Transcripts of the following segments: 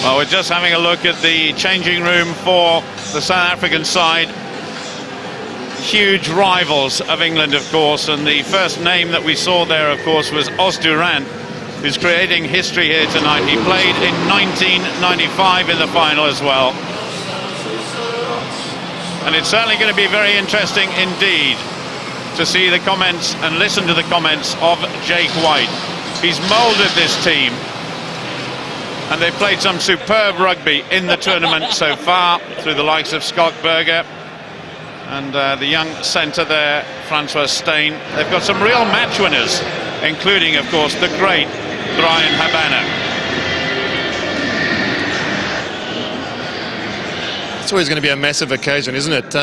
Well, we're just having a look at the changing room for the South African side. Huge rivals of England, of course, and the first name that we saw there, of course, was Os du Randt, who's creating history here tonight. He played in 1995 in the final as well. And it's certainly going to be very interesting indeed to see the comments and listen to the comments of Jake White. He's moulded this team, and they've played some superb rugby in the tournament so far through the likes of Scott Berger and the young centre there, Francois Steyn. They've got some real match winners, including, of course, the great Brian Habana. It's always going to be a massive occasion, isn't it?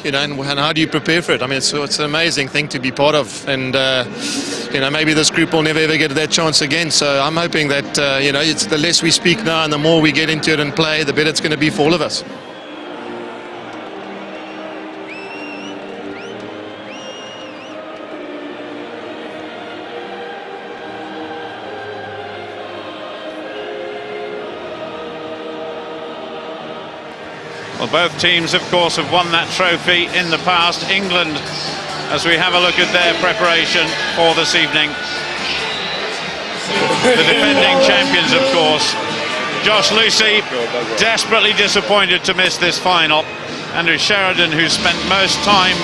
You know, and how do you prepare for it? I mean, it's an amazing thing to be part of, and you know, maybe this group will never ever get that chance again. So I'm hoping that you know, it's the less we speak now and the more we get into it and play, the better it's going to be for all of us. Well, both teams, of course, have won that trophy in the past. England, as we have a look at their preparation for this evening. The defending champions, of course. Josh Lucy, desperately disappointed to miss this final. Andrew Sheridan, who spent most time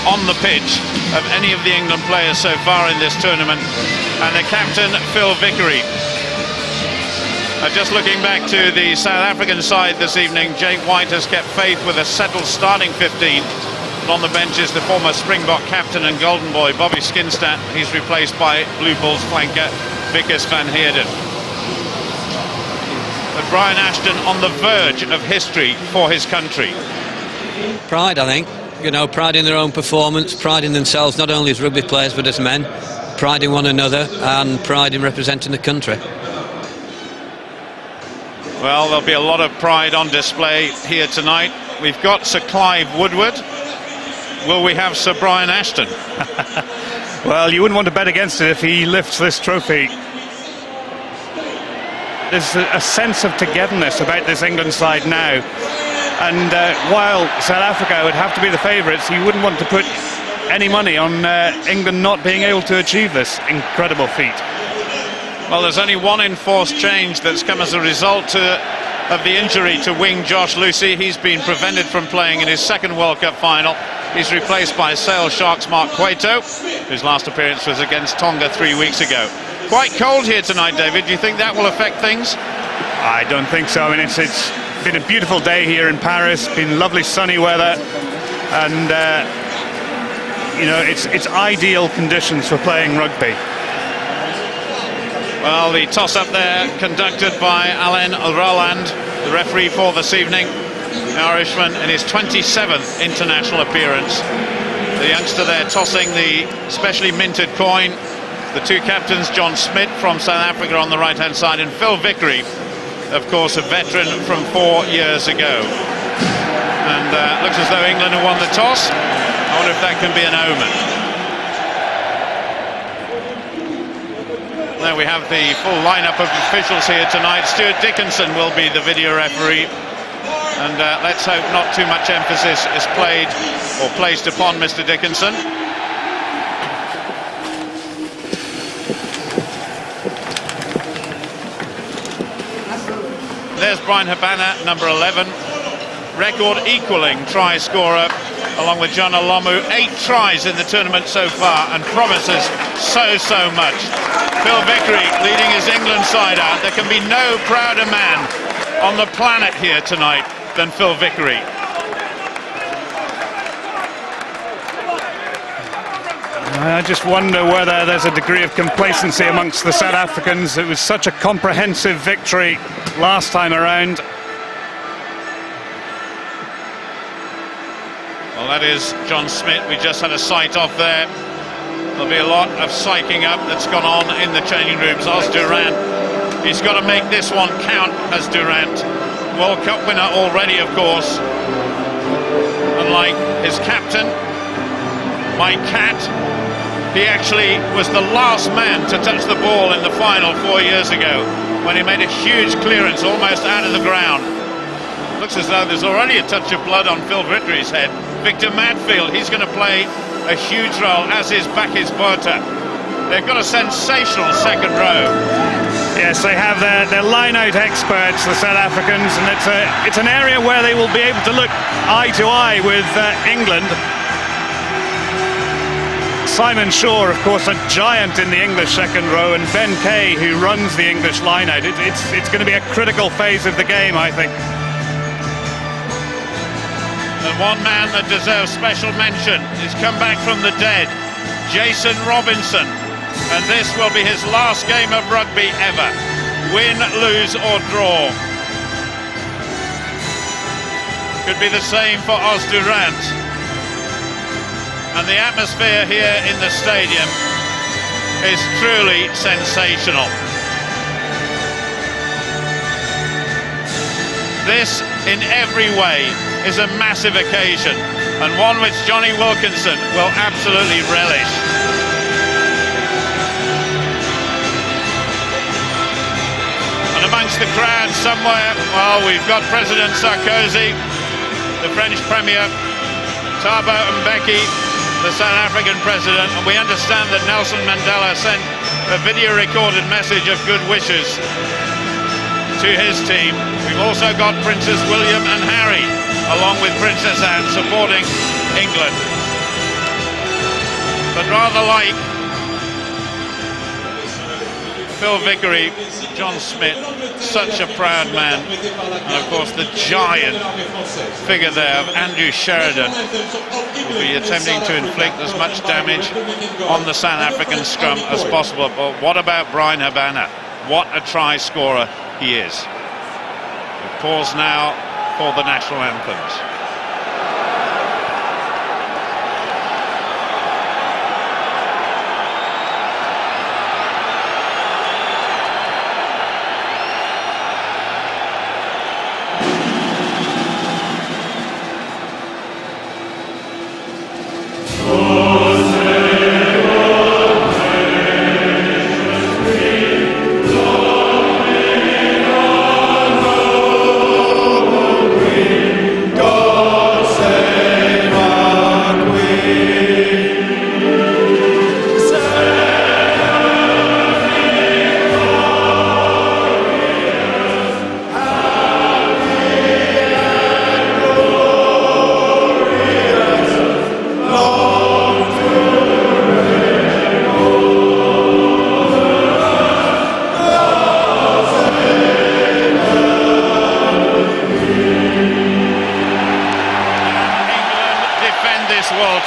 on the pitch of any of the England players so far in this tournament. And the captain, Phil Vickery. Just looking back to the South African side this evening, Jake White has kept faith with a settled starting 15. And on the bench is the former Springbok captain and golden boy, Bobby Skinstad. He's replaced by Blue Bulls flanker, Wikus van Heerden. But Brian Ashton on the verge of history for his country. Pride, I think. You know, pride in their own performance, pride in themselves, not only as rugby players but as men. Pride in one another and pride in representing the country. Well, there'll be a lot of pride on display here tonight. We've got Sir Clive Woodward. Will we have Sir Brian Ashton? Well, you wouldn't want to bet against it if he lifts this trophy. There's a sense of togetherness about this England side now. And while South Africa would have to be the favourites, you wouldn't want to put any money on England not being able to achieve this incredible feat. Well, there's only one enforced change that's come as a result of the injury to wing Josh Lucy. He's been prevented from playing in his second World Cup final. He's replaced by Sale Sharks' Mark Cueto, whose last appearance was against Tonga 3 weeks ago. Quite cold here tonight, David. Do you think that will affect things? I don't think so. I mean, it's been a beautiful day here in Paris, been lovely sunny weather, and you know, it's ideal conditions for playing rugby. Well, the toss-up there conducted by Alain Roland, the referee for this evening. The Irishman in his 27th international appearance. The youngster there tossing the specially minted coin. The two captains, John Smith from South Africa on the right-hand side, and Phil Vickery, of course, a veteran from 4 years ago. And looks as though England have won the toss. I wonder if that can be an omen. There we have the full lineup of officials here tonight. Stuart Dickinson will be the video referee, and let's hope not too much emphasis is played or placed upon Mr. Dickinson. There's Brian Habana, number 11, record equaling try scorer, along with John Olomu. 8 tries in the tournament so far, and promises so much. Phil Vickery leading his England side out. There can be no prouder man on the planet here tonight than Phil Vickery. I just wonder whether there's a degree of complacency amongst the South Africans. It was such a comprehensive victory last time around. Well, that is John Smith. We just had a sight off there. There'll be a lot of psyching up that's gone on in the changing rooms. Os du Randt, he's got to make this one count as Durant. World Cup winner already, of course. Unlike his captain, Mike Catt, he actually was the last man to touch the ball in the final 4 years ago. when he made a huge clearance almost out of the ground. Looks as though there's already a touch of blood on Phil Vittery's head. Victor Madfield, he's going to play a huge role, as is Bakis Botha. They've got a sensational second row. Yes, they have their line-out experts, the South Africans, and it's an area where they will be able to look eye to eye with England. Simon Shaw, of course, a giant in the English second row, and Ben Kay, who runs the English line-out. It's going to be a critical phase of the game, I think. And one man that deserves special mention is come back from the dead, Jason Robinson. And this will be his last game of rugby ever. Win, lose or draw. Could be the same for Os Durant. And the atmosphere here in the stadium is truly sensational. This, in every way, is a massive occasion, and one which Johnny Wilkinson will absolutely relish. And amongst the crowd somewhere, well, we've got President Sarkozy, the French Premier, Thabo Mbeki, the South African President, and we understand that Nelson Mandela sent a video-recorded message of good wishes to his team. We've also got Princes William and Harry, along with Princess Anne, supporting England. But rather like Phil Vickery, John Smith, such a proud man, and of course the giant figure there of Andrew Sheridan will be attempting to inflict as much damage on the South African scrum as possible. But what about Brian Habana? What a try scorer he is. We pause now for the national anthems.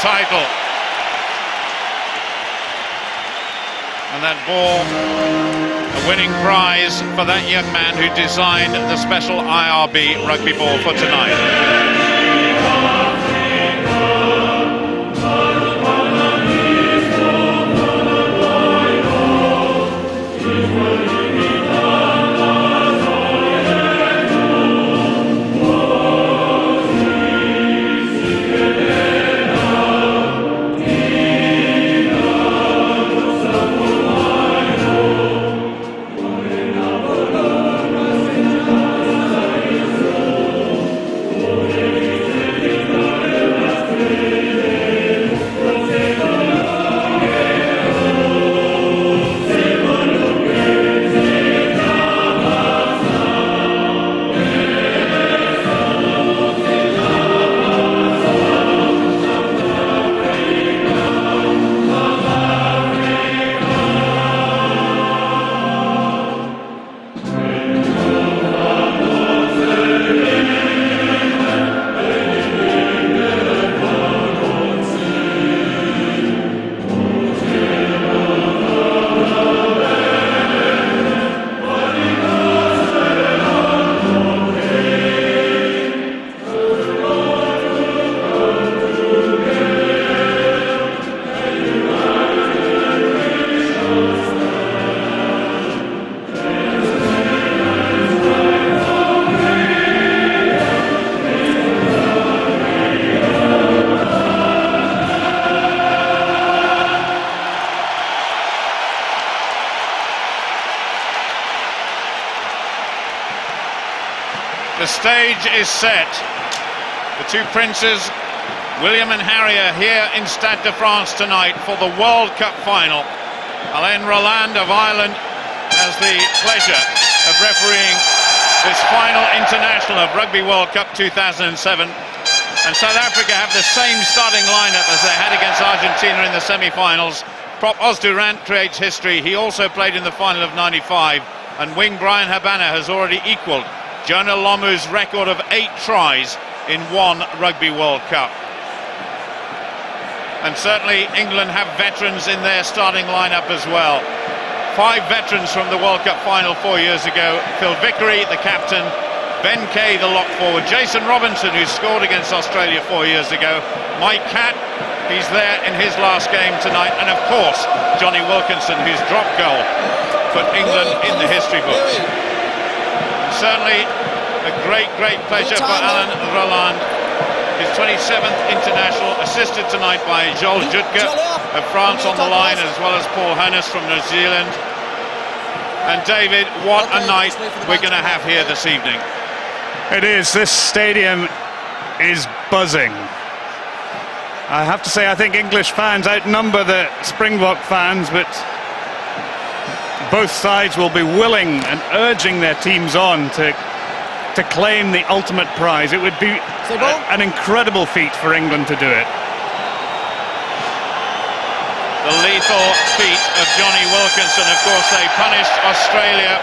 Title. And that ball, a winning prize for that young man who designed the special IRB rugby ball for tonight. stage is set. The two princes, William and Harry, are here in Stade de France tonight for the World Cup final. Alain Roland of Ireland has the pleasure of refereeing this final international of Rugby World Cup 2007. And South Africa have the same starting lineup as they had against Argentina in the semi-finals. Prop Os Durant creates history. He also played in the final of 95. And wing Brian Habana has already equalled Jonah Lomu's record of 8 tries in one Rugby World Cup. And certainly England have veterans in their starting lineup as well. 5 veterans from the World Cup final 4 years ago. Phil Vickery, the captain. Ben Kay, the lock forward. Jason Robinson, who scored against Australia 4 years ago. Mike Catt, he's there in his last game tonight. And of course, Johnny Wilkinson, whose drop goal put England in the history books. And certainly a great pleasure for Alain Roland. His 27th international, assisted tonight by Joel Jutke of France on the line, as well as Paul Hannes from New Zealand. And David, what a night we're going to have here this evening. It is. This stadium is buzzing. I have to say, I think English fans outnumber the Springbok fans, but both sides will be willing and urging their teams on to claim the ultimate prize. It would be an incredible feat for England to do it. The lethal feat of Johnny Wilkinson. Of course, they punished Australia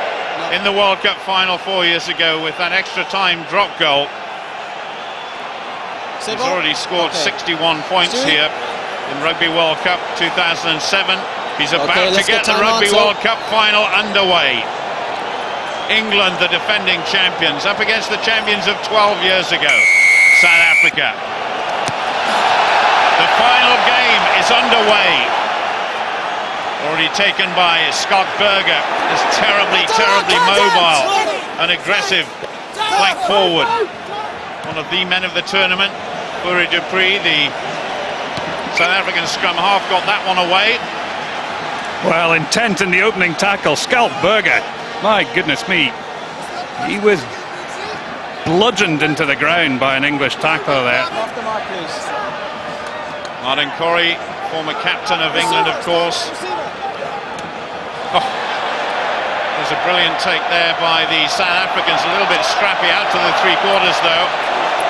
in the World Cup final 4 years ago with that extra time drop goal. He's already scored 61 points here in Rugby World Cup 2007. He's about to get the Rugby World Cup final underway. England, the defending champions, up against the champions of 12 years ago, South Africa. The final game is underway. Already taken by Scott Berger, is terribly mobile and aggressive flank forward. One of the men of the tournament, Fourie Dupree, the South African scrum half, got that one away. Well, intent in the opening tackle. Scott Berger, my goodness me, he was bludgeoned into the ground by an English tackler there. Martin Corey, former captain of England, of course. Oh, there's a brilliant take there by the South Africans, a little bit scrappy out to the three-quarters though.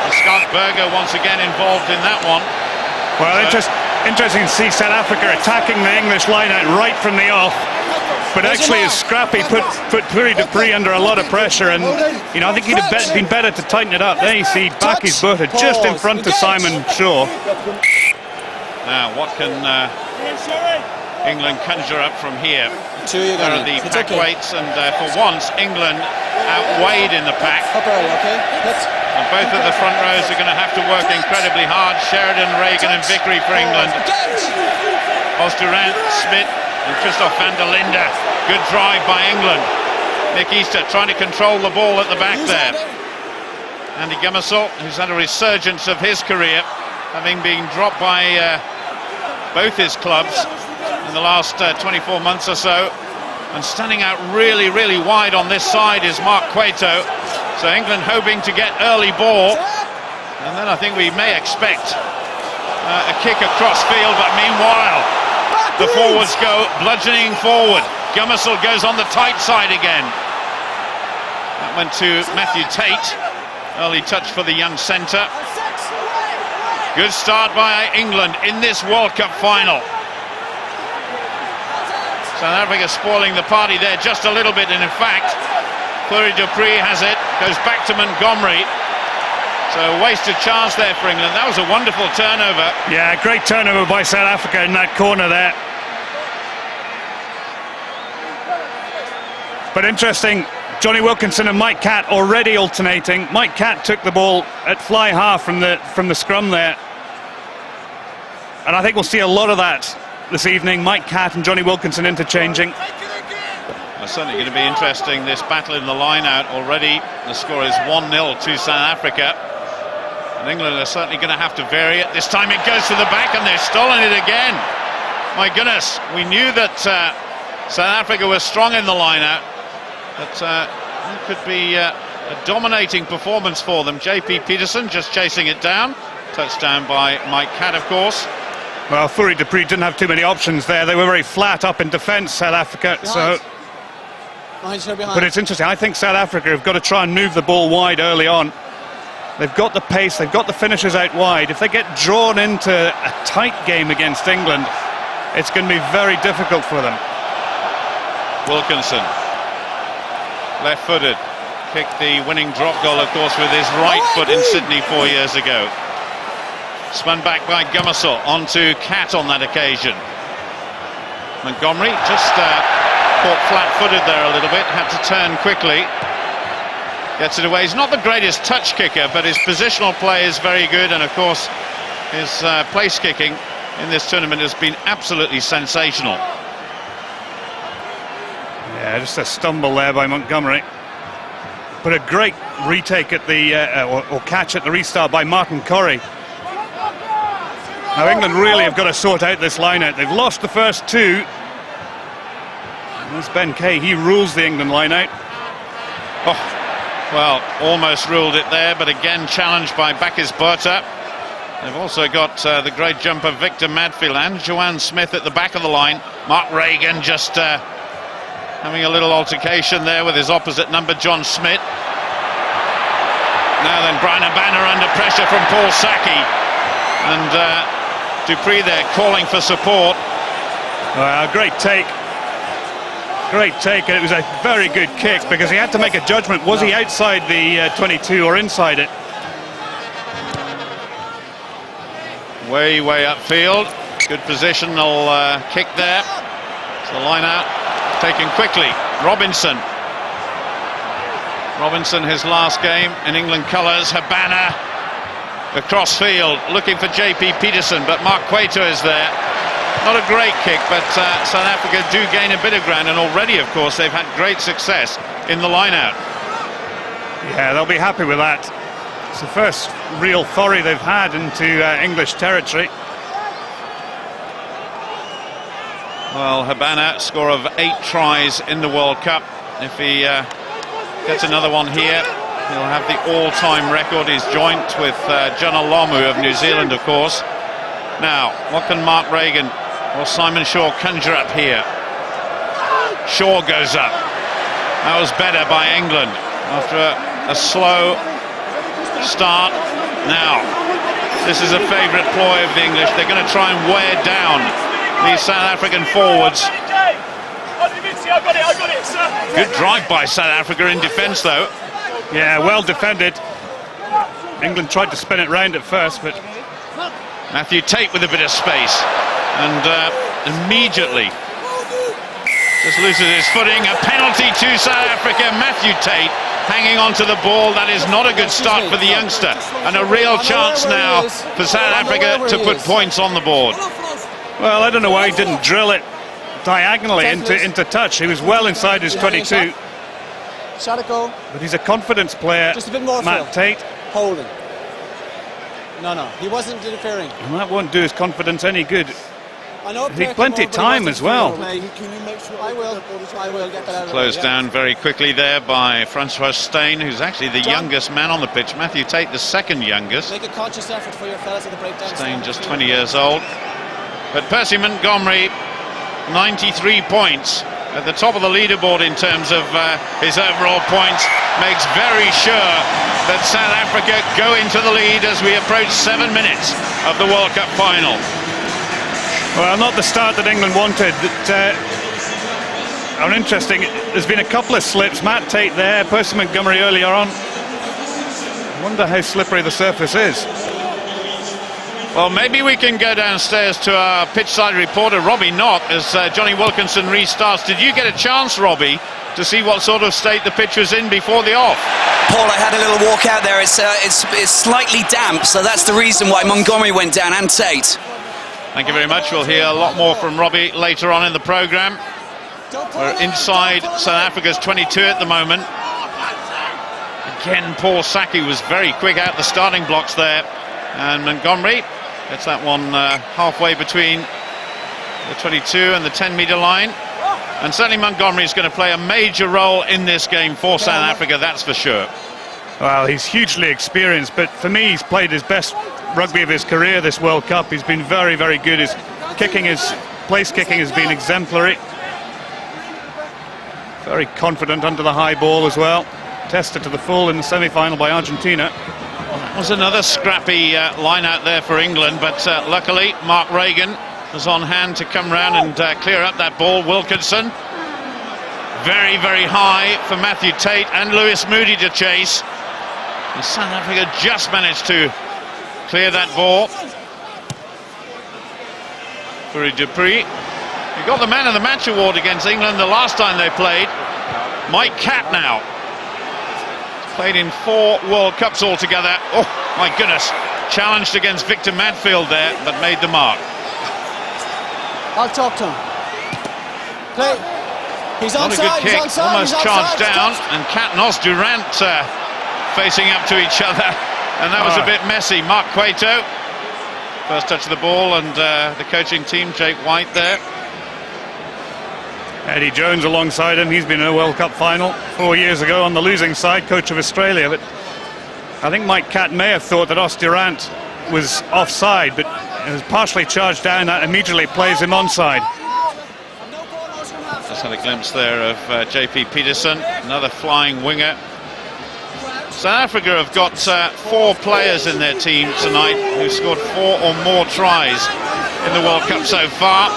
And Scott Berger once again involved in that one. Well, interesting to see South Africa attacking the English line out right from the off. But actually, as Scrappy put Fourie Dupree under a lot of pressure, and you know, I think he'd have been better to tighten it up. There you see Baki's butted just in front of Simon Shaw. Now, what can England conjure up from here? There are the pack weights, and for once, England outweighed in the pack. And both of the front rows are going to have to work incredibly hard. Sheridan, Reagan and Vickery for England. Os Durant, Smith and Christoph van der Linde. Good drive by England. Nick Easter trying to control the ball at the back there. Andy Gummersall, who's had a resurgence of his career, having been dropped by both his clubs in the last 24 months or so. And standing out really wide on this side is Mark Cueto. So England hoping to get early ball. And then I think we may expect a kick across field, but meanwhile the forwards go bludgeoning forward. Gummersall goes on the tight side again. That went to Matthew Tate. Early touch for the young centre. Good start by England in this World Cup final. South Africa spoiling the party there just a little bit, and in fact Fourie Dupree has it, goes back to Montgomery. So a wasted chance there for England. That was a wonderful turnover. Yeah, great turnover by South Africa in that corner there. But interesting, Johnny Wilkinson and Mike Catt already alternating. Mike Catt took the ball at fly half from the scrum there. And I think we'll see a lot of that this evening. Mike Catt and Johnny Wilkinson interchanging. It's certainly going to be interesting, this battle in the line-out. Already the score is 1-0 to South Africa. And England are certainly going to have to vary it. This time it goes to the back and they've stolen it again. My goodness, we knew that South Africa was strong in the line-out. But it could be A dominating performance for them. JP Peterson just chasing it down. Touchdown by Mike Catt, of course. Well, Fourie Dupree didn't have too many options there. They were very flat up in defence, South Africa. But it's interesting. I think South Africa have got to try and move the ball wide early on. They've got the pace, they've got the finishers out wide. If they get drawn into a tight game against England, it's going to be very difficult for them. Wilkinson, left-footed, kicked the winning drop goal, of course, with his right foot in Sydney 4 years ago. Spun back by Gummersall onto Catt on that occasion. Montgomery just caught flat-footed there a little bit, had to turn quickly. Gets it away. He's not the greatest touch kicker, but his positional play is very good, and of course his place kicking in this tournament has been absolutely sensational. Yeah, just a stumble there by Montgomery. But a great retake at the or catch at the restart by Martin Corrie. Now England really have got to sort out this line-out. They've lost the first two. And that's Ben Kay. He rules the England line-out. Oh. Well, almost ruled it there, but again challenged by Bakis Botha. They've also got the great jumper Victor Madfield and Joanne Smith at the back of the line. Mark Reagan just having a little altercation there with his opposite number, John Smith. Now then, Brian Habana under pressure from Paul Saki. And Dupree there calling for support. Great take. Great take, and it was a very good kick because he had to make a judgment. Was he outside the 22 or inside it? Way upfield. Good positional kick there. It's the line out. Taken quickly. Robinson, his last game in England colours. Habana across field, looking for JP Peterson, but Mark Cueto is there. Not a great kick, but South Africa do gain a bit of ground, and already, of course, they've had great success in the line-out. Yeah, they'll be happy with that. It's the first real foray they've had into English territory. Well, Habana, score of 8 tries in the World Cup. If he gets another one here, he'll have the all-time record. He's joint with John Olomu of New Zealand, of course. Now, what can Mark Reagan or Simon Shaw conjure up here? Shaw goes up. That was better by England after a slow start. Now, this is a favourite ploy of the English. They're going to try and wear down these South African forwards. Good drive by South Africa in defence, though. Yeah, well defended. England tried to spin it round at first, but Matthew Tate with a bit of space, and immediately just loses his footing. A penalty to South Africa. Matthew Tate hanging on to the ball. That is not a good start for the youngster, and a real chance now for South Africa to put points on the board. Well, I don't know why he didn't drill it diagonally into touch. He was well inside his 22. But he's a confidence player, just a bit more, Matt Tate. Holding. No, he wasn't interfering. And that won't do his confidence any good. I know He had plenty of time as well. Can you make sure? I will get that out of Closed down very quickly there by Francois Steyn, who's actually the youngest man on the pitch. Matthew Tate, the second youngest. Make a conscious effort for your fellas at the breakdown. Steyn just 20 years old. But Percy Montgomery, 93 points at the top of the leaderboard in terms of his overall points, makes very sure that South Africa go into the lead as we approach 7 minutes of the World Cup final. Well, not the start that England wanted. Are interesting. There's been a couple of slips. Matt Tate there, Percy Montgomery earlier on. I wonder how slippery the surface is. Well, maybe we can go downstairs to our pitchside reporter, Robbie Knott, as Johnny Wilkinson restarts. Did you get a chance, Robbie, to see what sort of state the pitch was in before the off? Paul, I had a little walk out there. It's slightly damp, so that's the reason why Montgomery went down, and Tate. Thank you very much. We'll hear a lot more from Robbie later on in the programme. We're inside South Africa's 22 at the moment. Again, Paul Saki was very quick out the starting blocks there. And Montgomery gets that one halfway between the 22 and the 10-metre line. And certainly Montgomery is going to play a major role in this game for South Africa, that's for sure. Well, he's hugely experienced, but for me, he's played his best rugby of his career this World Cup. He's been very, very good. His place kicking has been exemplary. Very confident under the high ball as well. Tested to the full in the semi-final by Argentina. That was another scrappy line out there for England, but luckily Mark Regan was on hand to come round and clear up that ball. Wilkinson, very, very high for Matthew Tate and Lewis Moody to chase. And South Africa just managed to clear that ball. For Dupree. He got the Man of the Match award against England the last time they played. Mike Catt now. Played in 4 World Cups altogether. Oh, my goodness. Challenged against Victor Madfield there, but made the mark. I'll talk to him. Play. He's Not onside. a good kick. He's onside. Almost He's charged onside. down. And Cat and Durant facing up to each other. And that was a bit messy. Mark Cueto. First touch of the ball, and the coaching team, Jake White there. Eddie Jones alongside him. He's been in a World Cup final 4 years ago on the losing side, coach of Australia. But I think Mike Catt may have thought that Durant was offside, but it was partially charged down. That immediately plays him onside. Just had a glimpse there of JP Peterson, another flying winger. South Africa have got 4 players in their team tonight who scored 4 or more tries in the World Cup so far.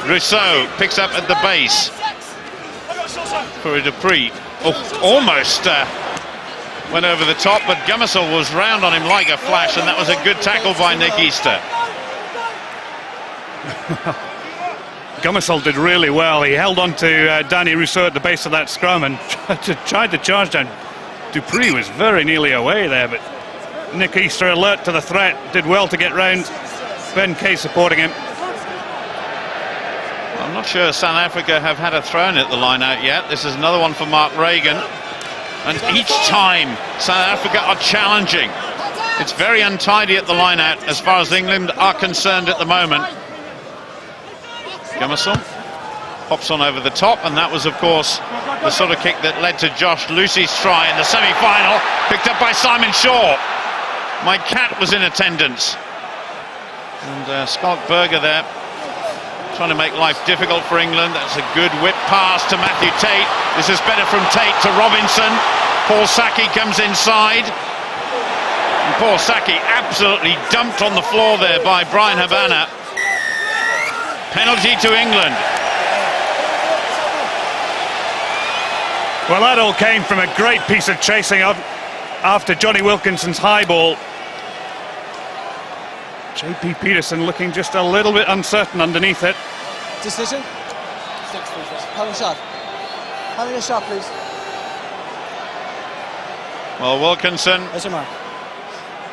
Rousseau picks up at the base for a Dupree. Oh, almost went over the top, but Gummesel was round on him like a flash, and that was a good tackle by Nick Easter. Gummesel did really well. He held on to Danny Rousseau at the base of that scrum and tried to charge down. Dupree was very nearly away there, but Nick Easter, alert to the threat, did well to get round. Ben Kay supporting him. I'm not sure South Africa have had a throw-in at the line out yet. This is another one for Mark Regan. And each time South Africa are challenging. It's very untidy at the line out as far as England are concerned at the moment. Gummesel hops on over the top, and that was, of course, the sort of kick that led to Josh Lucy's try in the semi-final, picked up by Simon Shaw. Mike Catt was in attendance. And Scott Berger there, trying to make life difficult for England. That's a good whip pass to Matthew Tate. This is better from Tate to Robinson. Paul Saki comes inside. And Paul Saki absolutely dumped on the floor there by Brian Habana. Penalty to England. Well, that all came from a great piece of chasing after Johnny Wilkinson's high ball. JP Peterson looking just a little bit uncertain underneath it. Decision? Have a shot. Have a shot, please. Well, Wilkinson There's your mark.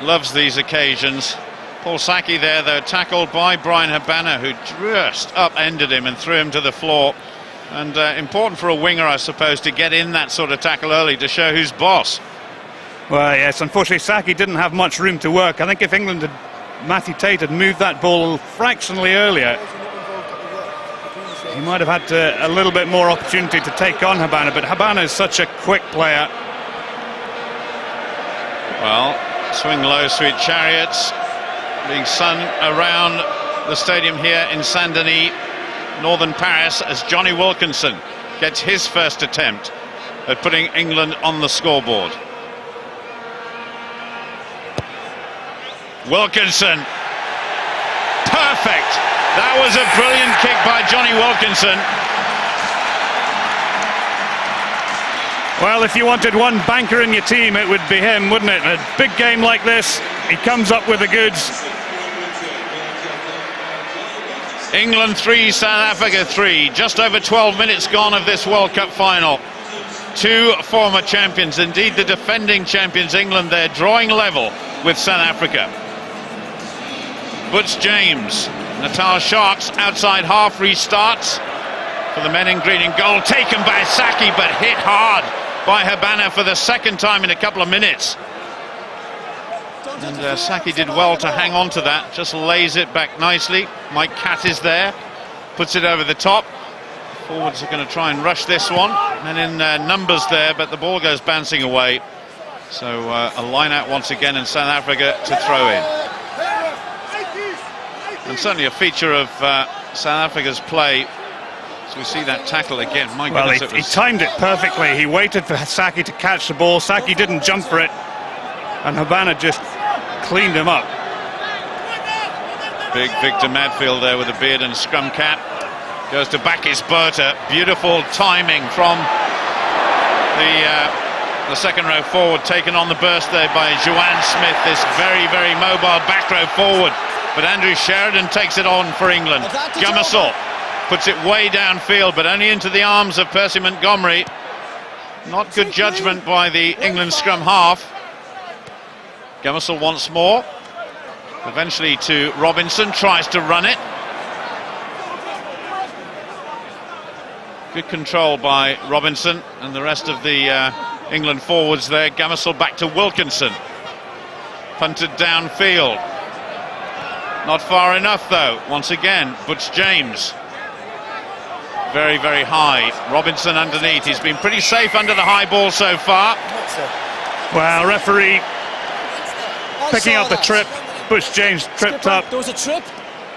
loves these occasions. Paul Saki there, though, tackled by Brian Habana, who just upended him and threw him to the floor. And important for a winger, I suppose, to get in that sort of tackle early to show who's boss. Well, yes, unfortunately Saki didn't have much room to work. I think if England had, Matthew Tate had moved that ball fractionally earlier, he might have had a little bit more opportunity to take on Habana, but Habana is such a quick player. Well, swing low, sweet chariots being sung around the stadium here in Saint-Denis, northern Paris, as Johnny Wilkinson gets his first attempt at putting England on the scoreboard. Wilkinson, perfect. That was a brilliant kick by Johnny Wilkinson. Well, if you wanted one banker in your team, it would be him, wouldn't it? A big game like this, he comes up with the goods. England 3, South Africa 3. Just over 12 minutes gone of this World Cup final. 2 former champions, indeed the defending champions, England there, drawing level with South Africa. Butch James, Natal Sharks outside half restarts for the men in green and gold, taken by Saki but hit hard by Habana for the second time in a couple of minutes. And Saki did well to hang on to that, just lays it back nicely. Mike Catt is there, puts it over the top. Forwards are going to try and rush this one, and in numbers there, but the ball goes bouncing away. So a line out once again in South Africa to throw in. And certainly a feature of South Africa's play. So we see that tackle again. My Well, goodness, he timed it perfectly. He waited for Saki to catch the ball. Saki didn't jump for it, and Habana just cleaned him up. Big Victor Madfield there with a beard and scrum cap. Goes to Bakis Berta. Beautiful timing from the second row forward, taken on the burst there by Joanne Smith, this very, very mobile back row forward. But Andrew Sheridan takes it on for England. Gummersall puts it way downfield, but only into the arms of Percy Montgomery. Not good judgment by the England scrum half. Gummersall once more. Eventually to Robinson, tries to run it. Good control by Robinson and the rest of the England forwards there. Gummersall back to Wilkinson. Punted downfield. Not far enough though. Once again, Butch James. Very, very high. Robinson underneath. He's been pretty safe under the high ball so far. Well, referee picking up the trip. Butch James tripped up. There was a trip.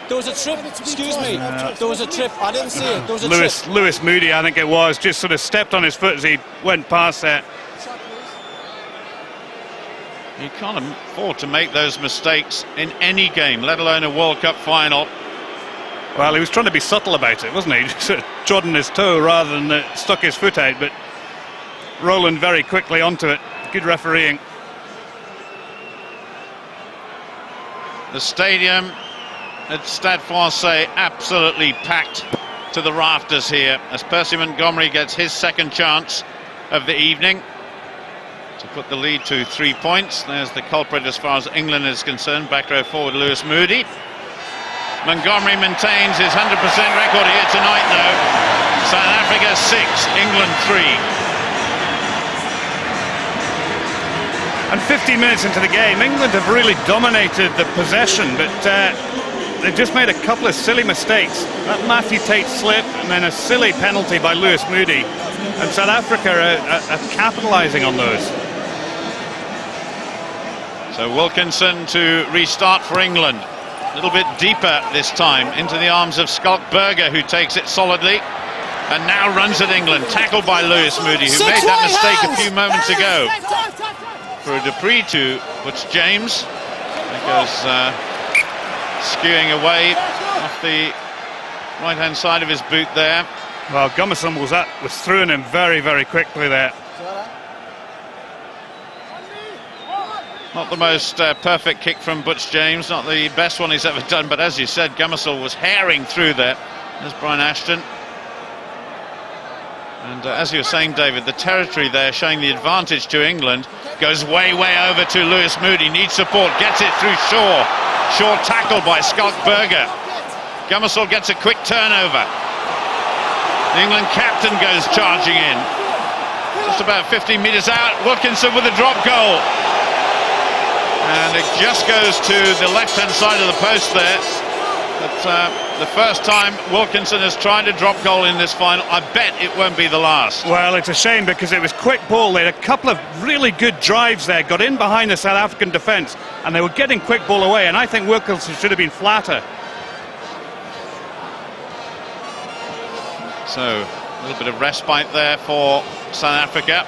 There was a trip. Excuse me. There was a trip. I didn't see it. There was a trip. Lewis Moody, I think it was, just sort of stepped on his foot as he went past that. You can't afford to make those mistakes in any game, let alone a World Cup final. Well, he was trying to be subtle about it, wasn't he? Just sort of trod on his toe rather than stuck his foot out, but Roland very quickly onto it. Good refereeing. The stadium at Stade Francais absolutely packed to the rafters here as Percy Montgomery gets his second chance of the evening to put the lead to 3 points. There's the culprit as far as England is concerned, back row forward Lewis Moody. Montgomery maintains his 100% record here tonight though. South Africa 6, England 3. And 15 minutes into the game, England have really dominated the possession, but they've just made a couple of silly mistakes. That Matthew Tate slip and then a silly penalty by Lewis Moody. And South Africa are capitalising on those. So Wilkinson to restart for England. A little bit deeper this time into the arms of Schalk Burger, who takes it solidly and now runs at England. Tackled by Lewis Moody, who made that mistake a few moments ago. For a Dupree to Butch James. It goes skewing away off the right-hand side of his boot there. Well, Gummerson was through him very, very quickly there. Not the most perfect kick from Butch James, not the best one he's ever done, but as you said, Gummersall was herring through there. There's Brian Ashton. And as you were saying, David, the territory there showing the advantage to England goes way, way over to Lewis Moody. Needs support, gets it through Shaw. Shaw tackled by Schalk Burger. Gummersall gets a quick turnover. The England captain goes charging in. Just about 15 metres out. Wilkinson with a drop goal. And it just goes to the left-hand side of the post there. But the first time Wilkinson has tried a drop goal in this final, I bet it won't be the last. Well, it's a shame because it was quick ball. They had a couple of really good drives there, got in behind the South African defence, and they were getting quick ball away, and I think Wilkinson should have been flatter. So, a little bit of respite there for South Africa.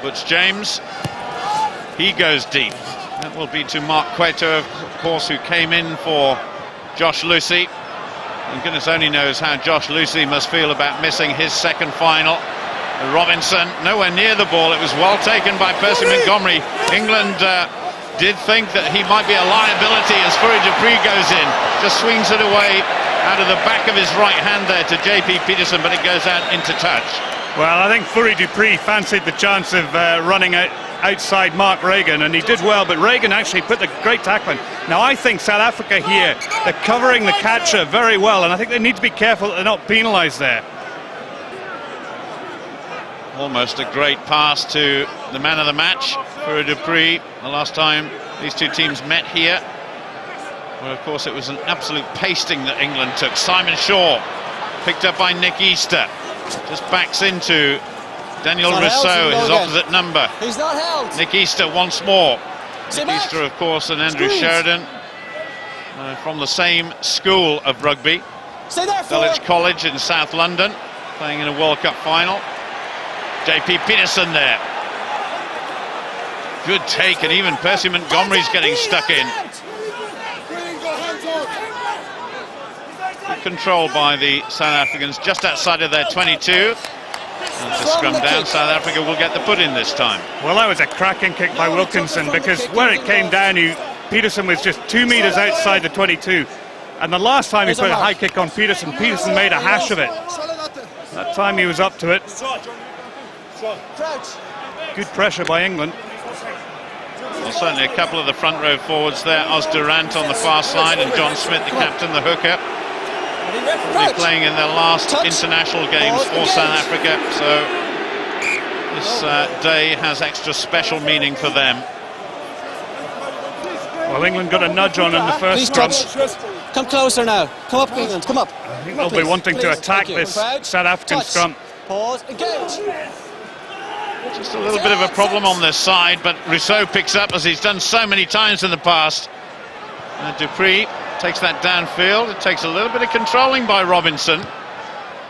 Butch James, he goes deep. That will be to Mark Cueto, of course, who came in for Josh Lucy. And goodness only knows how Josh Lucy must feel about missing his second final. Robinson, nowhere near the ball. It was well taken by Percy Montgomery. England did think that he might be a liability as Fourie Dupree goes in. Just swings it away out of the back of his right hand there to J.P. Peterson, but it goes out into touch. Well, I think Fourie Dupree fancied the chance of running outside Mark Reagan, and he did well, but Reagan actually put the great tackle in. Now, I think South Africa here, they're covering the catcher very well, and I think they need to be careful that they're not penalised there. Almost a great pass to the man of the match, Fourie Dupree, the last time these two teams met here. Well, of course, it was an absolute pasting that England took. Simon Shaw, picked up by Nick Easter, just backs into Daniel Not held, Rousseau, so his again. opposite number. He's not held. Nick Easter once more. Stay Nick back. Easter, of course, and Andrew Squeeze. Sheridan from the same school of rugby. Stay there, Dulwich College in South London, playing in a World Cup final. JP Peterson there. Good take, and even Percy Montgomery's getting stuck in. Good control by the South Africans, just outside of their 22. And to scrum down, South Africa will get the put in this time. Well, that was a cracking kick by Wilkinson, because where it came down, Peterson was just 2 metres outside the 22. And the last time he put a high kick on Peterson, Peterson made a hash of it. That time he was up to it. Good pressure by England. Well, certainly a couple of the front row forwards there. Oz Durant on the far side, and John Smith, the captain, the hooker. They're playing in their last international games for South Africa, so this day has extra special meaning for them. Well, England got a nudge on in the first scrum. Come closer now. Come up, England. Come up. I think they'll be wanting to attack this South African scrum. Pause. Engage. Just a little bit of a problem on this side, but Rousseau picks up, as he's done so many times in the past. Dupree takes that downfield. It takes a little bit of controlling by Robinson,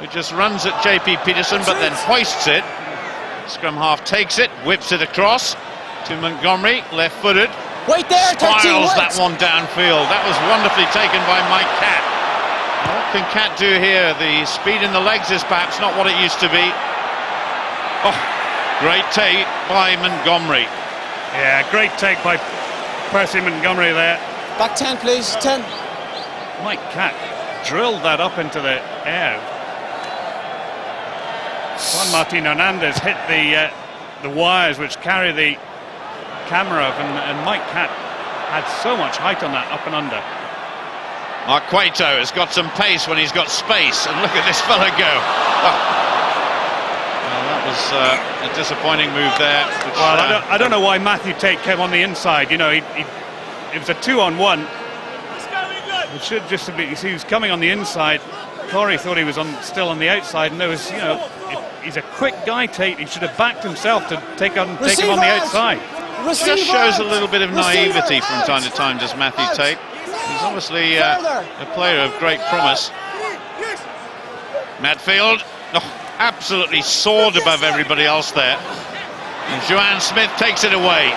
who just runs at JP Peterson but then hoists it. Scrum half takes it, whips it across to Montgomery, left-footed. Wait there, 13, Spirals wait. that one downfield. That was wonderfully taken by Mike Catt. What can Catt do here? The speed in the legs is perhaps not what it used to be. Oh, great take by Montgomery. Yeah, great take by Percy Montgomery there. Back 10, please. 10. Mike Catt drilled that up into the air. Juan Martin Hernandez hit the wires which carry the camera, and Mike Catt had so much height on that, up and under. Mark Cueto has got some pace when he's got space, and look at this fella go. Oh. Well, that was a disappointing move there. Which, Well, I don't know why Matthew Tate came on the inside. You know, it was a 2-on-1. It should just be. You see, he was coming on the inside. Corey thought he was still on the outside, and there was, you know, he's a quick guy, Tate. He should have backed himself to take him on the outside. just shows a little bit of naivety from time to time, does Matthew Tate. He's obviously a player of great promise. Madfield, absolutely soared above everybody else there. And Joanne Smith takes it away.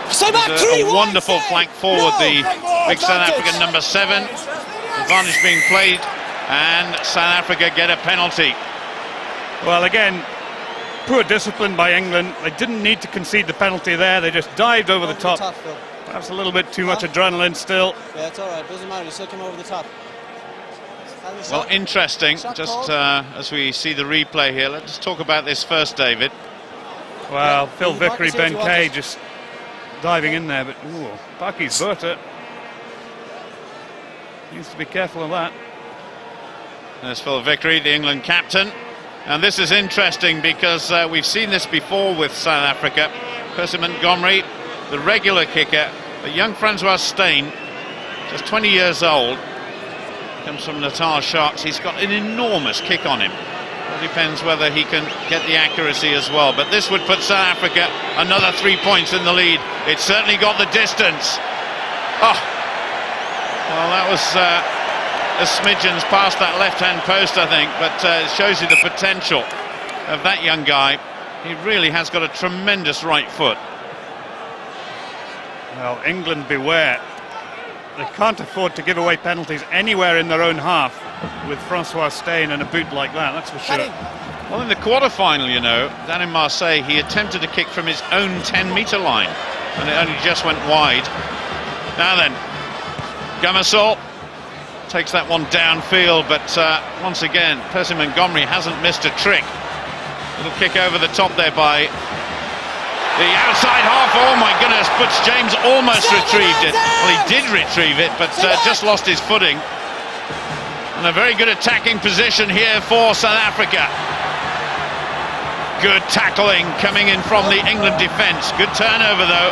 A wonderful flank forward, the big South African number 7. Advantage being played, and South Africa get a penalty. Well, again, poor discipline by England. They didn't need to concede the penalty there. They just dived over the top. Perhaps a little bit too much adrenaline still. Yeah, it's all right. Doesn't matter. You still come over the top. Well, interesting. Just as we see the replay here, let's talk about this first, David. Well, Phil Vickery, Ben Kay just diving in there, but Bucky's Berta needs to be careful of that. There's Phil Vickery, the England captain. And this is interesting because we've seen this before with South Africa. Percy Montgomery, the regular kicker, but young Francois Steyn, just 20 years old, comes from Natal Sharks. He's got an enormous kick on him. It depends whether he can get the accuracy as well. But this would put South Africa another 3 points in the lead. It certainly got the distance. Oh, well, that was a smidgens past that left-hand post, I think. But it shows you the potential of that young guy. He really has got a tremendous right foot. Well, England beware. They can't afford to give away penalties anywhere in their own half with Francois Steyn and a boot like that, that's for sure. Well, in the quarter-final, you know, down in Marseille, he attempted a kick from his own 10-metre line, and it only just went wide. Now then, Gamasol takes that one downfield, but once again, Percy Montgomery hasn't missed a trick. Little kick over the top there by the outside half. Oh my goodness, Butch James almost retrieved it. Well, he did retrieve it, but just lost his footing. And a very good attacking position here for South Africa. Good tackling coming in from the England defence. Good turnover though.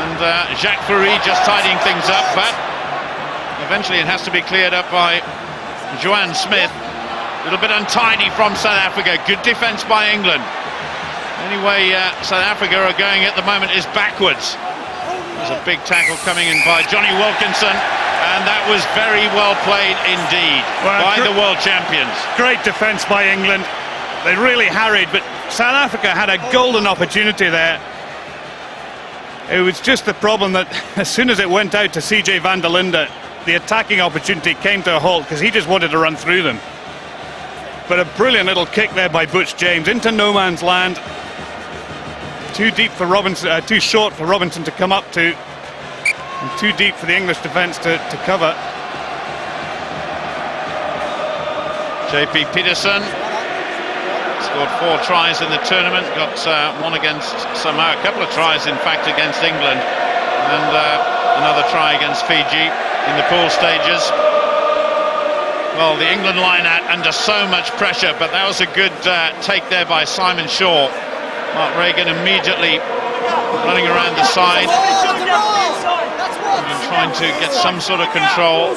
And Jacques Fourie just tidying things up, but eventually it has to be cleared up by Joanne Smith. A little bit untidy from South Africa. Good defence by England. Anyway, South Africa are going at the moment is backwards. There's a big tackle coming in by Johnny Wilkinson, and that was very well played indeed by the world champions. Great defence by England. They really harried, but South Africa had a golden opportunity there. It was just the problem that as soon as it went out to CJ van der Linde, the attacking opportunity came to a halt because he just wanted to run through them. But a brilliant little kick there by Butch James into no man's land. Too deep for Robinson, too short for Robinson to come up to, and too deep for the English defence to cover. JP Peterson scored 4 tries in the tournament, got one against Samoa, a couple of tries in fact against England, and another try against Fiji in the pool stages. Well, the England line out under so much pressure, but that was a good take there by Simon Shaw. Mark Reagan immediately running around the side and trying to get some sort of control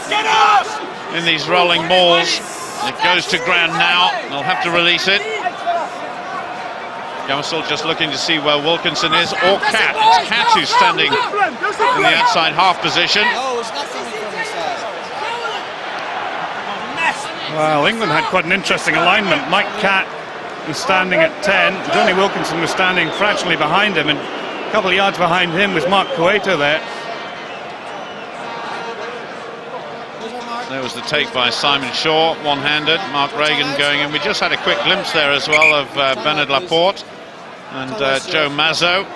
in these rolling balls. It goes to ground now, they'll have to release it. Gamsel just looking to see where Wilkinson is, or Cat. It's Cat who's standing in the outside half position. Well, England had quite an interesting alignment. Mike Catt was standing at 10, Johnny Wilkinson was standing fractionally behind him, and a couple of yards behind him was Mark Cueto there. There was the take by Simon Shaw, one-handed. Mark Reagan going in. We just had a quick glimpse there as well of Bernard Laporte and Joe Mazzo.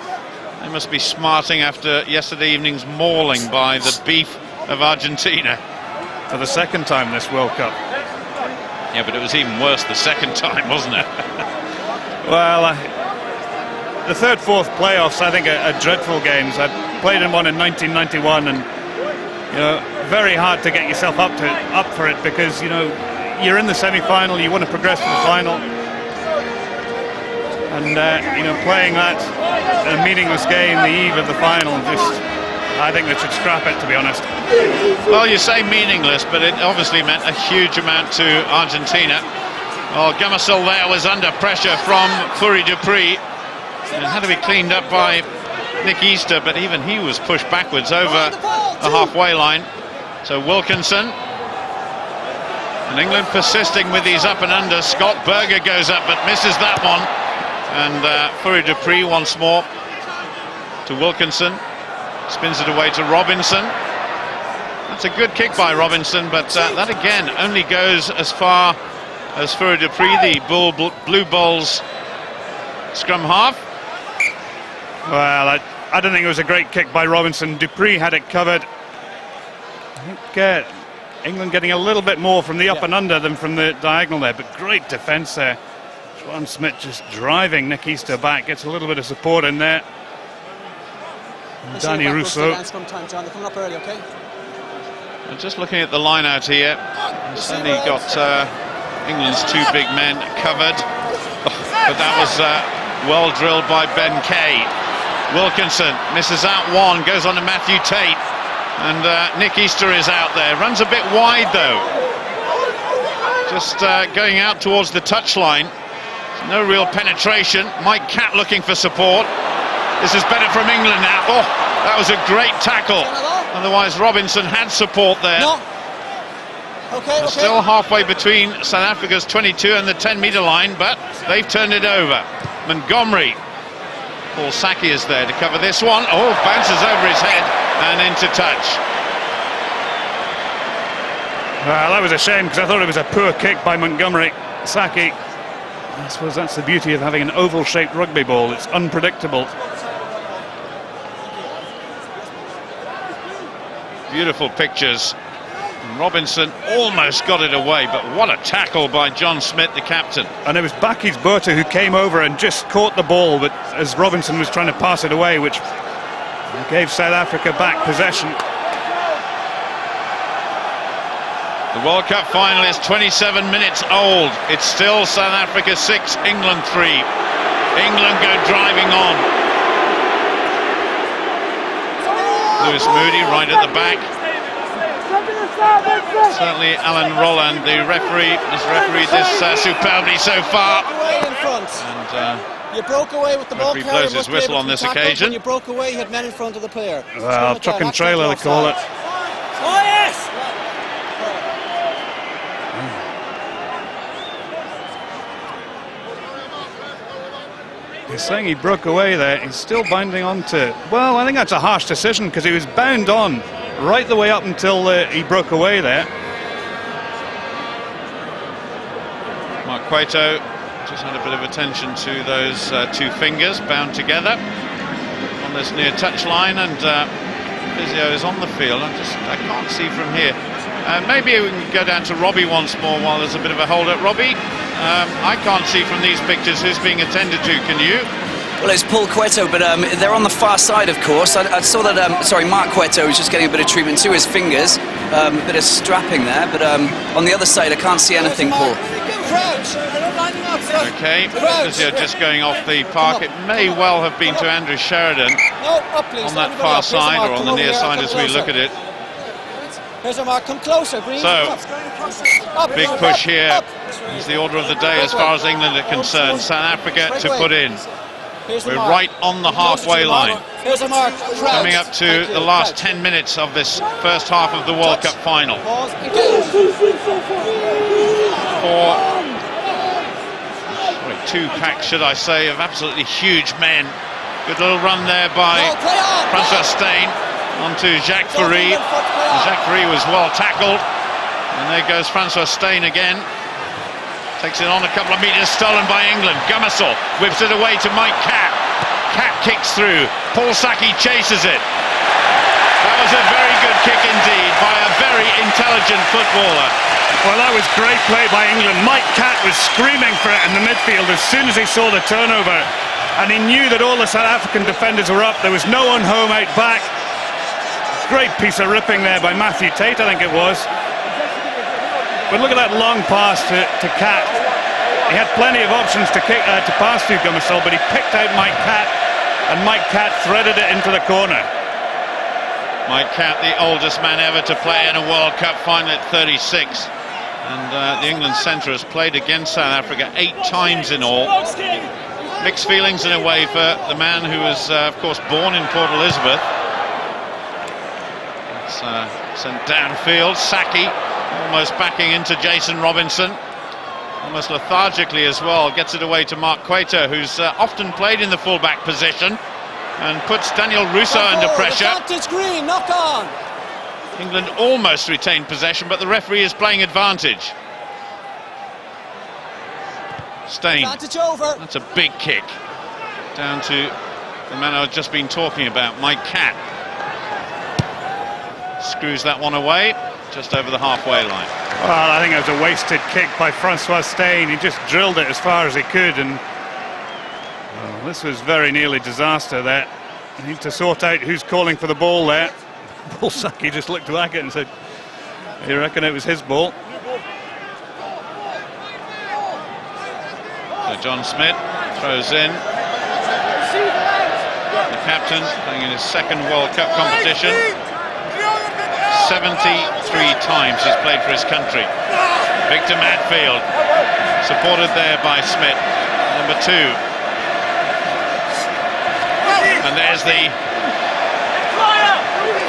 They must be smarting after yesterday evening's mauling by the beef of Argentina. For the second time this World Cup. Yeah, but it was even worse the second time, wasn't it? Well, the third, fourth playoffs, I think, are dreadful games. I played in one in 1991, and you know, very hard to get yourself up for it because you know you're in the semi-final, you want to progress to the final, and you know, playing that a meaningless game the eve of the final, just I think they should scrap it, to be honest. Well, you say meaningless, but it obviously meant a huge amount to Argentina. Well, Gamasol there was under pressure from Fourie du Preez. It had to be cleaned up by Nick Easter, but even he was pushed backwards over the halfway line. So Wilkinson, and England persisting with these up and unders. Scott Berger goes up but misses that one, and Fourie du Preez once more to Wilkinson, spins it away to Robinson. That's a good kick by Robinson, but that again only goes as far as Fourie du Preez, the Blue Bulls scrum half. Well, I don't think it was a great kick by Robinson. du Preez had it covered. I think England getting a little bit more from the up and under than from the diagonal there, but great defence there. Juan Smith just driving Nick Easter back, gets a little bit of support in there. Danny Rousseau. And just looking at the line out here, certainly got England's 2 big men covered, but that was well drilled by Ben Kay. Wilkinson misses out one, goes on to Matthew Tate, and Nick Easter is out there, runs a bit wide though, just going out towards the touchline. No real penetration. Mike Catt looking for support. This is better from England now. Oh, that was a great tackle. Otherwise Robinson had support there. No. Okay. Still halfway between South Africa's 22 and the 10-metre line, but they've turned it over. Montgomery. Paul Saki is there to cover this one. Oh, bounces over his head and into touch. Well, that was a shame because I thought it was a poor kick by Montgomery. Saki, I suppose that's the beauty of having an oval-shaped rugby ball. It's unpredictable. Beautiful pictures. Robinson almost got it away, but what a tackle by John Smith, the captain. And it was Bakkies Botha who came over and just caught the ball, but as Robinson was trying to pass it away, which gave South Africa back possession. The World Cup final is 27 minutes old. It's still South Africa 6, England 3. England go driving on. Lewis Moody right at the back. Certainly Alan Roland, the referee, has refereed this superbly so far. And You broke away with the ball Referee carrier. blows his whistle on this occasion. When you broke away, you had men in front of the player. Well, truck and trailer they call it. Oh yes! He's saying he broke away there. He's still binding on to it. Well, I think that's a harsh decision because he was bound on right the way up until he broke away there. Mark Cueto just had a bit of attention to those two fingers bound together on this near touch line, and physio is on the field. I can't see from here. Maybe we can go down to Robbie once more while there's a bit of a hold up. Robbie, I can't see from these pictures who's being attended to. Can you? Well, it's Paul Cueto, but they're on the far side, of course. I saw that, Mark Cueto was just getting a bit of treatment to his fingers, a bit of strapping there, but on the other side, I can't see anything, Paul. Okay, physio just going off the park. It may well have been to Andrew Sheridan on that far side, or on the near side as we look at it. Here's a mark, come closer, Green. So, big push here is the order of the day as far as England are concerned. South Africa to put in. We're right on the halfway line. Here's a mark. Coming up to the last 10 minutes of this first half of the World Cup final. Two packs, should I say, of absolutely huge men. Good little run there by Francois Steyn onto Jacques Ferry. Jacques Ferry was well tackled, and there goes Francois Steyn again. Takes it on a couple of metres, stolen by England. Gummersall whips it away to Mike Catt. Catt kicks through. Paul Saki chases it. That was a very good kick indeed by a very intelligent footballer. Well, that was great play by England. Mike Catt was screaming for it in the midfield as soon as he saw the turnover, and he knew that all the South African defenders were up. There was no one home out back. Great piece of ripping there by Matthew Tate, I think it was. But look at that long pass to Catt. He had plenty of options to pass to Gummersall, but he picked out Mike Catt, and Mike Catt threaded it into the corner. Mike Catt, the oldest man ever to play in a World Cup final at 36. And the England centre has played against South Africa 8 times in all. Mixed feelings in a way for the man who was, of course, born in Port Elizabeth. It's sent downfield. Saki almost backing into Jason Robinson. Almost lethargically as well. Gets it away to Mark Cueto, who's often played in the fullback position, and puts Daniel Russo under pressure. Green, knock on. England almost retained possession, but the referee is playing advantage. Steyn. Over. That's a big kick. Down to the man I've just been talking about, Mike Catt. Screws that one away, just over the halfway line. Well, I think it was a wasted kick by Francois Steyn. He just drilled it as far as he could, and well, this was very nearly disaster there. You need to sort out who's calling for the ball there. Paul Saki just looked back at it and said, "You reckon it was his ball?" So John Smith throws in. The captain playing in his second World Cup competition. 73 times he's played for his country. Victor Matfield, supported there by Smith, number 2. And there's the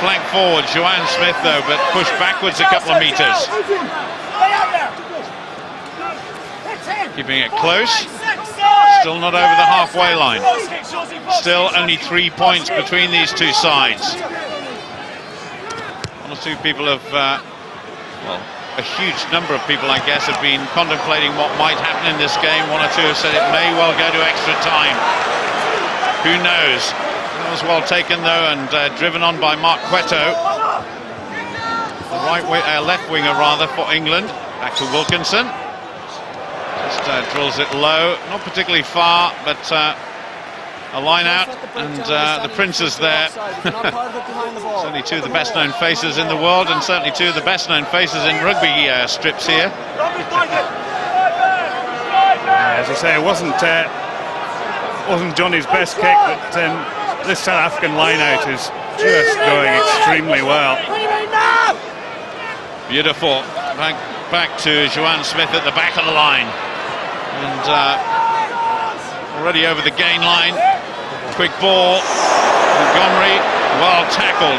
flank forward, Joanne Smith, though, but pushed backwards a couple of metres. Keeping it close. Still not over the halfway line. Still only 3 points between these two sides. One or two people have, well, a huge number of people, I guess, have been contemplating what might happen in this game. One or two have said it may well go to extra time. Who knows? That was well taken, though, and driven on by Mark Cueto. The left winger, rather, for England. Back to Wilkinson. Just drills it low, not particularly far, but a line out, and the Princes there. Certainly two of the best-known faces in the world, and certainly two of the best-known faces in rugby strips here. As I say, it wasn't Johnny's best kick, but this South African line-out is just going extremely well. Beautiful. Back to Joanne Smith at the back of the line. And already over the gain line. Quick ball. Montgomery, well tackled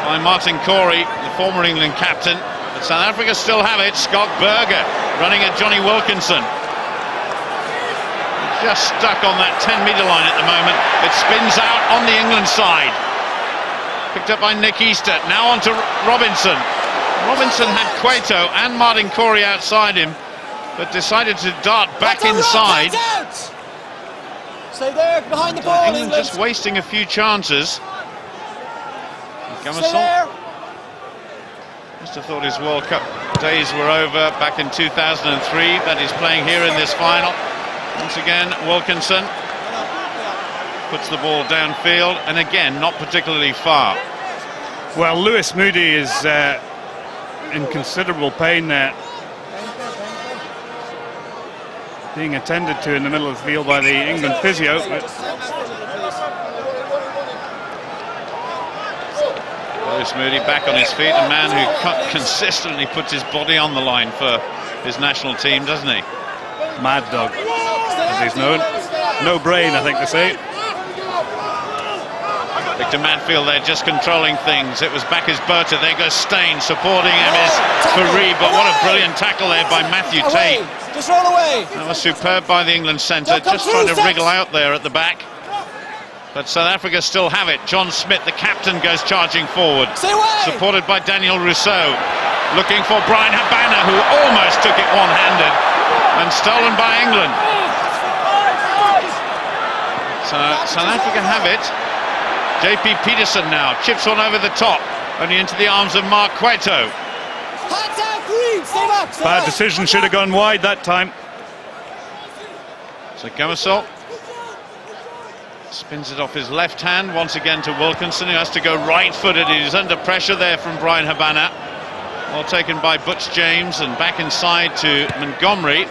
by Martin Corey, the former England captain. But South Africa still have it. Scott Berger running at Johnny Wilkinson. Just stuck on that 10-metre line at the moment. It spins out on the England side. Picked up by Nick Easter. Now on to Robinson. Robinson had Cueto and Martin Corey outside him, but decided to dart back inside. Stay there, behind the ball, England just wasting a few chances. Stay there. Must have thought his World Cup days were over back in 2003, that he's playing here in this final. Once again, Wilkinson puts the ball downfield, and again, not particularly far. Well, Lewis Moody is in considerable pain there. Being attended to in the middle of the field by the England physio. Lewis Moody back on his feet, a man who consistently puts his body on the line for his national team, doesn't he? Mad Dog, as he's known. No brain, I think they say. Victor Manfield there just controlling things. It was Bacchus Berta. There goes Stein supporting him is Farid, but what a brilliant tackle there by Matthew Tate. Just roll away. That was superb by the England centre, just trying to wriggle out there at the back. But South Africa still have it. John Smith, the captain, goes charging forward, supported by Daniel Rousseau. Looking for Brian Habana, who almost took it one-handed, and stolen by England. So South Africa have it. JP Peterson now chips one over the top, only into the arms of Mark Cueto. Bad decision, should have gone wide that time. So Gamasol spins it off his left hand once again to Wilkinson, who has to go right-footed. He's under pressure there from Brian Habana. Well taken by Butch James, and back inside to Montgomery.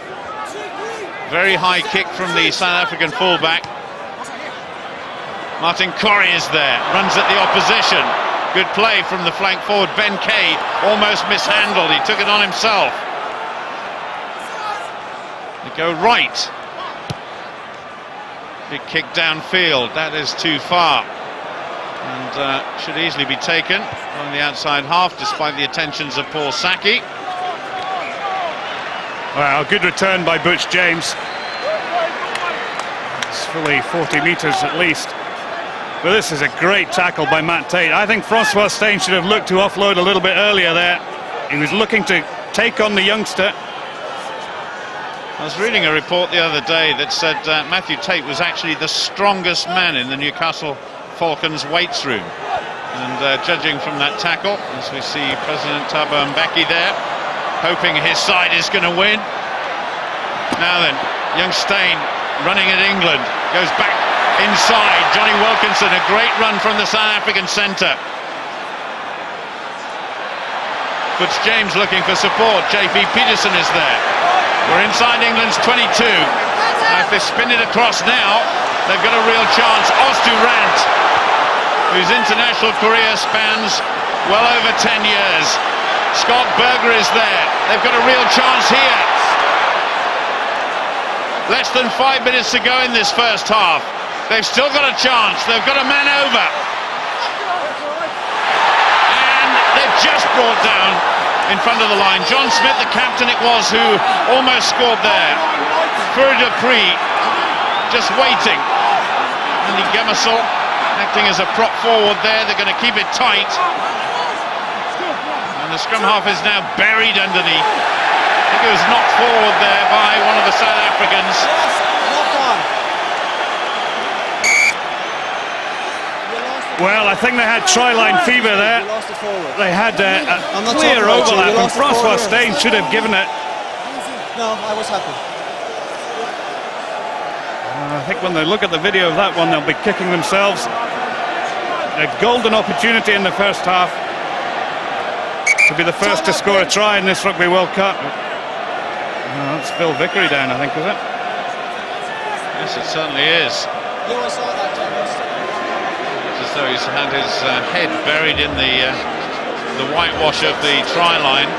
Very high kick from the South African fullback. Martin Corey is there, runs at the opposition. Good play from the flank forward. Ben Kay almost mishandled. He took it on himself. They go right. Big kick downfield. That is too far. And should easily be taken on the outside half, despite the attentions of Paul Saki. Well, good return by Butch James. It's fully 40 metres at least. But this is a great tackle by Matt Tate. I think Francois Steyn should have looked to offload a little bit earlier there. He was looking to take on the youngster. I was reading a report the other day that said Matthew Tate was actually the strongest man in the Newcastle Falcons weights room. And judging from that tackle, as we see President Thabo Mbeki there, hoping his side is going to win. Now then, young Steyn running at England, goes back inside. Johnny Wilkinson, a great run from the South African centre. Butch James looking for support. JP Peterson is there. We're inside England's 22. Now if they spin it across now, they've got a real chance. Os du Randt, whose international career spans well over 10 years. Scott Berger is there. They've got a real chance here. Less than 5 minutes to go in this first half. They've still got a chance. They've got a man over. And they've just brought down in front of the line. John Smith, the captain it was, who almost scored there. Farid just waiting. Andy Gamasol acting as a prop forward there. They're going to keep it tight. And the scrum half is now buried underneath. I think it was knocked forward there by one of the South Africans. Well, I think they had try-line fever there. They had a clear overlap, and Francois Steyn should have given it. No, I was happy. I think when they look at the video of that one, they'll be kicking themselves. A golden opportunity in the first half to be the first to score a try in this Rugby World Cup. That's Phil Vickery down, I think, is it? Yes, it certainly is. Yeah, I saw that. As though he's had his head buried in the whitewash of the try line.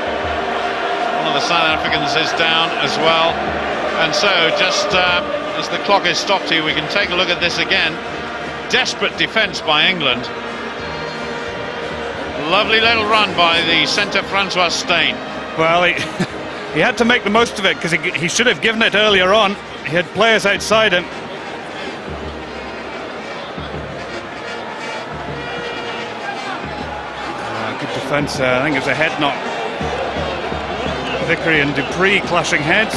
One of the South Africans is down as well, and so just as the clock is stopped here, we can take a look at this again. Desperate defence by England. Lovely little run by the centre Francois Steyn. Well, he had to make the most of it, because he should have given it earlier on. He had players outside him. Good defence there. I think it was a head knock. Vickery and Dupree clashing heads.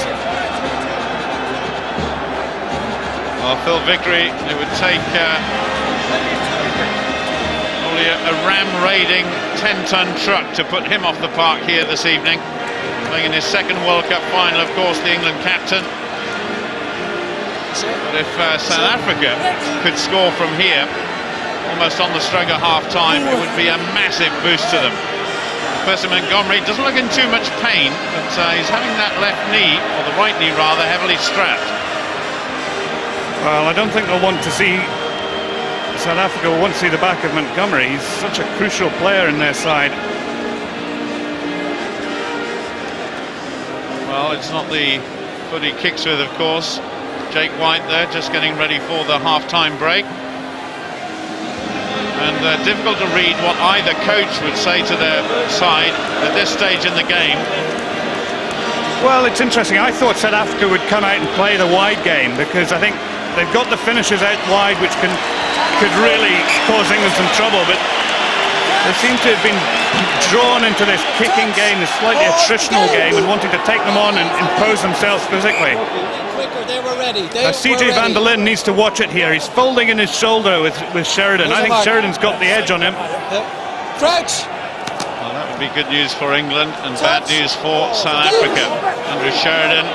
Well, Phil Vickery, it would take only a ram-raiding 10-ton truck to put him off the park here this evening. Playing in his second World Cup final, of course, the England captain. But if South Africa could score from here, almost on the stroke of half-time, it would be a massive boost to them. Percy Montgomery doesn't look in too much pain, but he's having that left knee, or the right knee rather, heavily strapped. Well, I don't think they'll want to see... South Africa will want to see the back of Montgomery. He's such a crucial player in their side. Well, it's not the foot he kicks with, of course. Jake White there, just getting ready for the half-time break. And difficult to read what either coach would say to their side at this stage in the game. Well, it's interesting. I thought South Africa would come out and play the wide game, because I think they've got the finishers out wide, which could really cause England some trouble. But they seem to have been drawn into this kicking game, this slightly attritional game, and wanting to take them on and impose themselves physically. They were ready. CJ van der Linde needs to watch it here. He's folding in his shoulder with Sheridan. I think Sheridan's got the edge on him. Crouch. Well, that would be good news for England and bad news for South Africa. Andrew Sheridan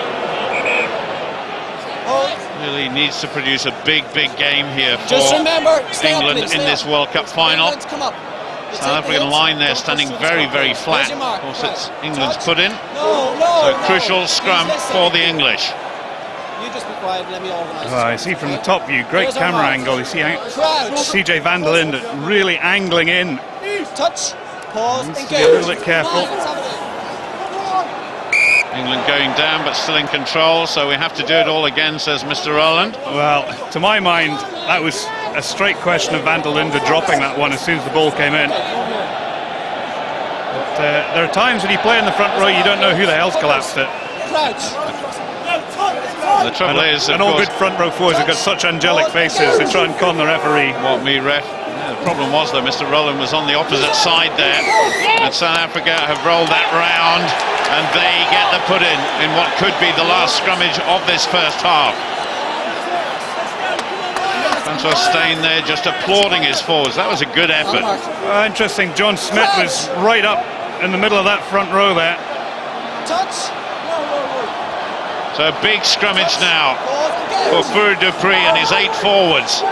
really needs to produce a big game here for England in this World Cup final. South African line there standing very flat. Of course, it's England's put in. So crucial scrum for the English. You just be quiet and let me organise. I see from the top view, great camera angle. You see CJ van der Linde really angling in. Touch, pause, engage. Be a little bit careful. England going down but still in control, so we have to do it all again, says Mr. Rowland. Well, to my mind, that was a straight question of van der Linde dropping that one as soon as the ball came in. But there are times when you play in the front row, you don't know who the hell's collapsed it. The trouble is, and all good front row forwards have got such angelic faces. They try and con the referee. What me ref? Yeah, the problem was that Mr. Rowland was on the opposite side there, and South Africa have rolled that round, and they get the put in what could be the last scrummage of this first half. Francois Steyn there just applauding his forwards. That was a good effort. Interesting. John Smith was right up in the middle of that front row there. Touch. So a big scrummage now for Fur Dupree and his 8 forwards.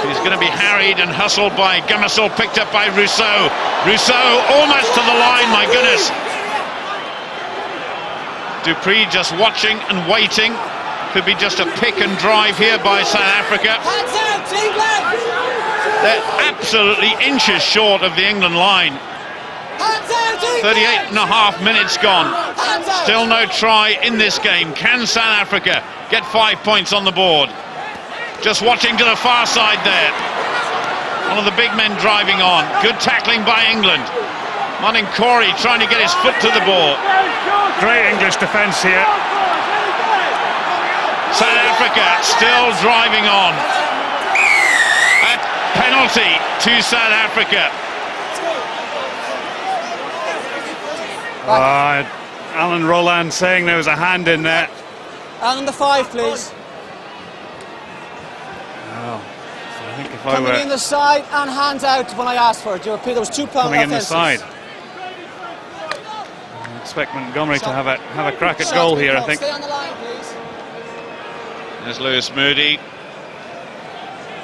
He's going to be harried and hustled by Gummersel, picked up by Rousseau. Rousseau almost to the line, my goodness. Dupree just watching and waiting. Could be just a pick and drive here by South Africa. They're absolutely inches short of the England line. 38 and a half minutes gone. Still no try in this game. Can South Africa get 5 points on the board? Just watching to the far side there. One of the big men driving on. Good tackling by England. Martin Corey trying to get his foot to the ball. Great English defence here. South Africa still driving on. A penalty to South Africa. Alan Roland saying there was a hand in there. And the 5, please. Oh, I think if I Coming were in the side and hands out when I asked for it. There was 2 pound coming in the offences. side, I expect Montgomery to have a crack at goal here. I think. Stay on the line, please. There's Lewis Moody.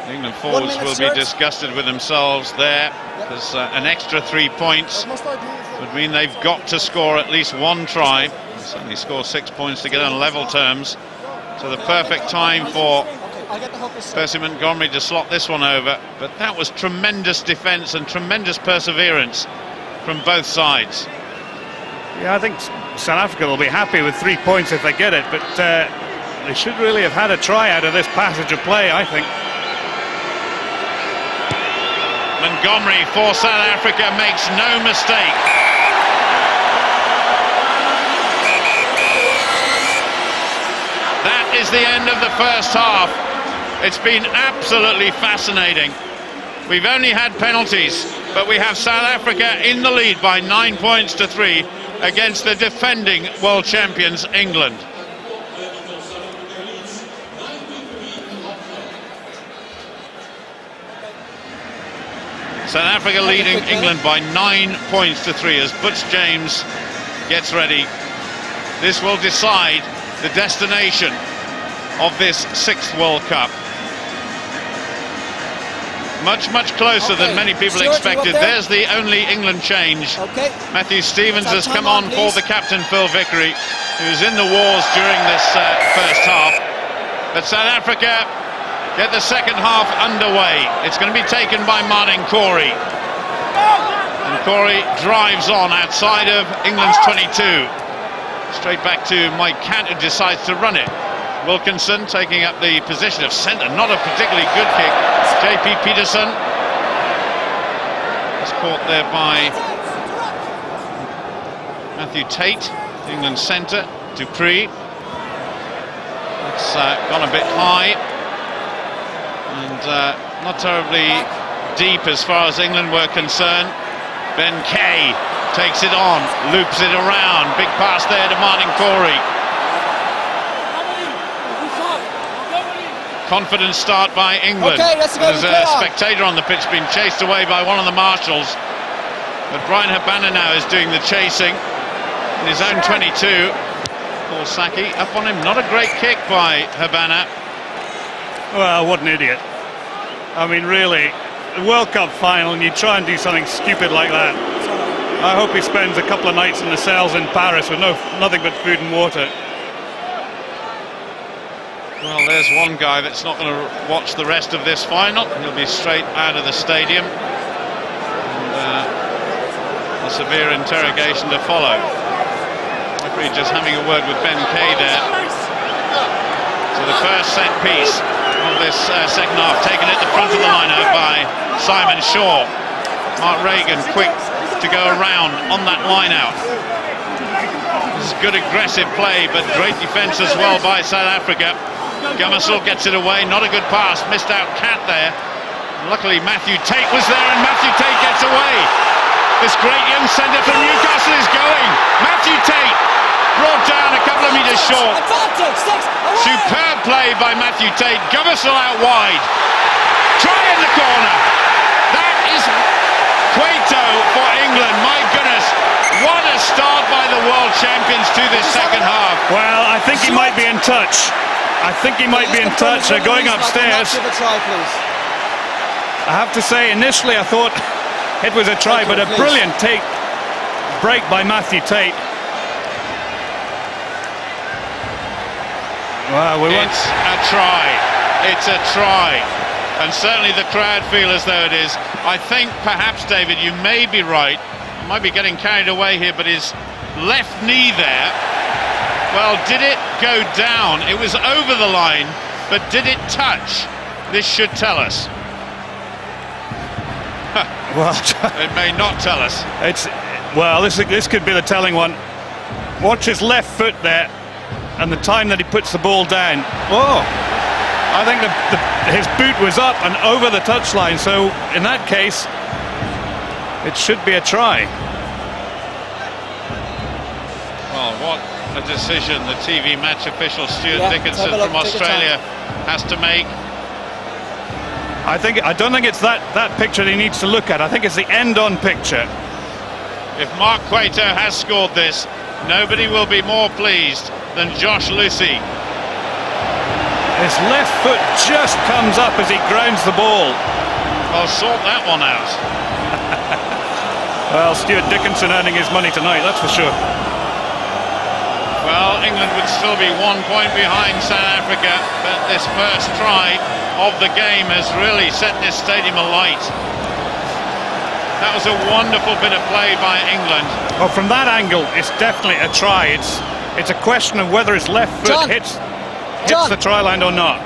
The England forwards will be disgusted with themselves there, because an extra 3 points would mean they've got to score at least 1 try. They'll certainly score 6 points to get on level terms. So the perfect time for Percy Montgomery to slot this one over. But that was tremendous defence and tremendous perseverance from both sides. Yeah, I think South Africa will be happy with 3 points if they get it, but They should really have had a try out of this passage of play, I think. Montgomery for South Africa makes no mistake. That is the end of the first half. It's been absolutely fascinating. We've only had penalties, but we have South Africa in the lead by 9 points to 3 against the defending world champions, England. South Africa leading England by 9 points to 3 as Butch James gets ready. This will decide the destination of this 6th World Cup. Much closer than many people Stuart, expected. There's the only England change. Okay. Matthew Stevens has Time come on, on for please. the captain, Phil Vickery, who's in the wars during this first half. But South Africa get the second half underway. It's going to be taken by Martin Corey. And Corey drives on outside of England's 22. Straight back to Mike Cant, who decides to run it. Wilkinson taking up the position of centre. Not a particularly good kick. J.P. Peterson. It's caught there by Matthew Tate, England's centre. Dupree. It's gone a bit high. And not terribly deep as far as England were concerned. Ben Kay takes it on, loops it around. Big pass there to Martin Corey. Confident start by England. Okay, let's go. There's a spectator on the pitch being chased away by one of the marshals. But Brian Habana now is doing the chasing in his own 22. Paul Saki up on him. Not a great kick by Habana. Well, what an idiot. I mean, really, the World Cup final, and you try and do something stupid like that. I hope he spends a couple of nights in the cells in Paris with nothing but food and water. Well, there's one guy that's not going to watch the rest of this final. He'll be straight out of the stadium. And a severe interrogation to follow. Referee just having a word with Ben Kay there. So the first set piece of this second half, taken at the front of the line-out by Simon Shaw. Mark Reagan quick to go around on that line-out. This is good aggressive play, but great defence as well by South Africa. Gummersall gets it away, not a good pass, missed out Cat there. Luckily Matthew Tate was there, and Matthew Tate gets away. This great young centre from Newcastle is going. Matthew Tate brought down a couple of metres short. Superb play by Matthew Tate. Gummersall out wide. Try in the corner. That is Cueto for England. My goodness, what a start by the world champions to this second half. Well, I think he might be in touch. I think he might be in touch. They're going upstairs. I have to say, initially I thought it was a try, but a brilliant break by Matthew Tate. Wow, It's a try. It's a try. And certainly the crowd feel as though it is. I think perhaps, David, you may be right. I might be getting carried away here, but his left knee there, well, did it go down? It was over the line, but did it touch? This should tell us. well, It may not tell us. this could be the telling one. Watch his left foot there, and the time that he puts the ball down. Oh, I think his boot was up and over the touchline. So in that case, it should be a try. Well, what a decision the TV match official Stuart Dickinson from Australia has to make. I don't think it's that picture he needs to look at. I think it's the end-on picture. If Mark Cueto has scored this, nobody will be more pleased than Josh Lucy. His left foot just comes up as he grounds the ball. Well, sort that one out. Well, Stuart Dickinson earning his money tonight, that's for sure. Well, England would still be 1 point behind South Africa, but this first try of the game has really set this stadium alight. That was a wonderful bit of play by England. Well, from that angle, it's definitely a try. It's a question of whether his left foot hits. hits John. the try line or not.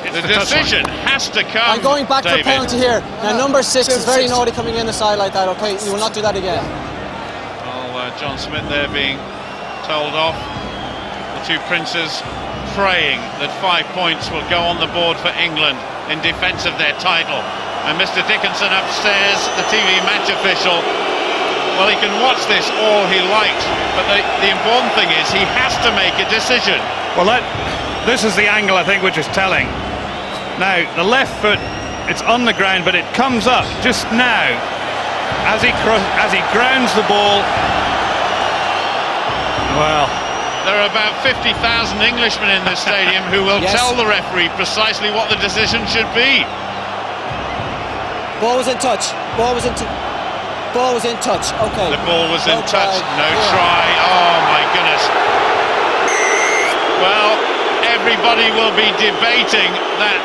The decision has to come. I'm going back for a David. penalty here. Now, number 6 is very naughty coming in the side like that, okay? You will not do that again. Well, John Smith there being told off. The two princes praying that 5 points will go on the board for England in defence of their title. And Mr. Dickinson upstairs, the TV match official, well, he can watch this all he likes, but the important thing is he has to make a decision. Well, this is the angle, I think, which is telling. Now, the left foot, it's on the ground, but it comes up just now as he grounds the ball. Well, there are about 50,000 Englishmen in the stadium who will Yes. tell the referee precisely what the decision should be. Ball was in touch. Ball was in touch. Okay. The ball was in No touch, try. no Yeah. try. Oh my goodness. Well, everybody will be debating that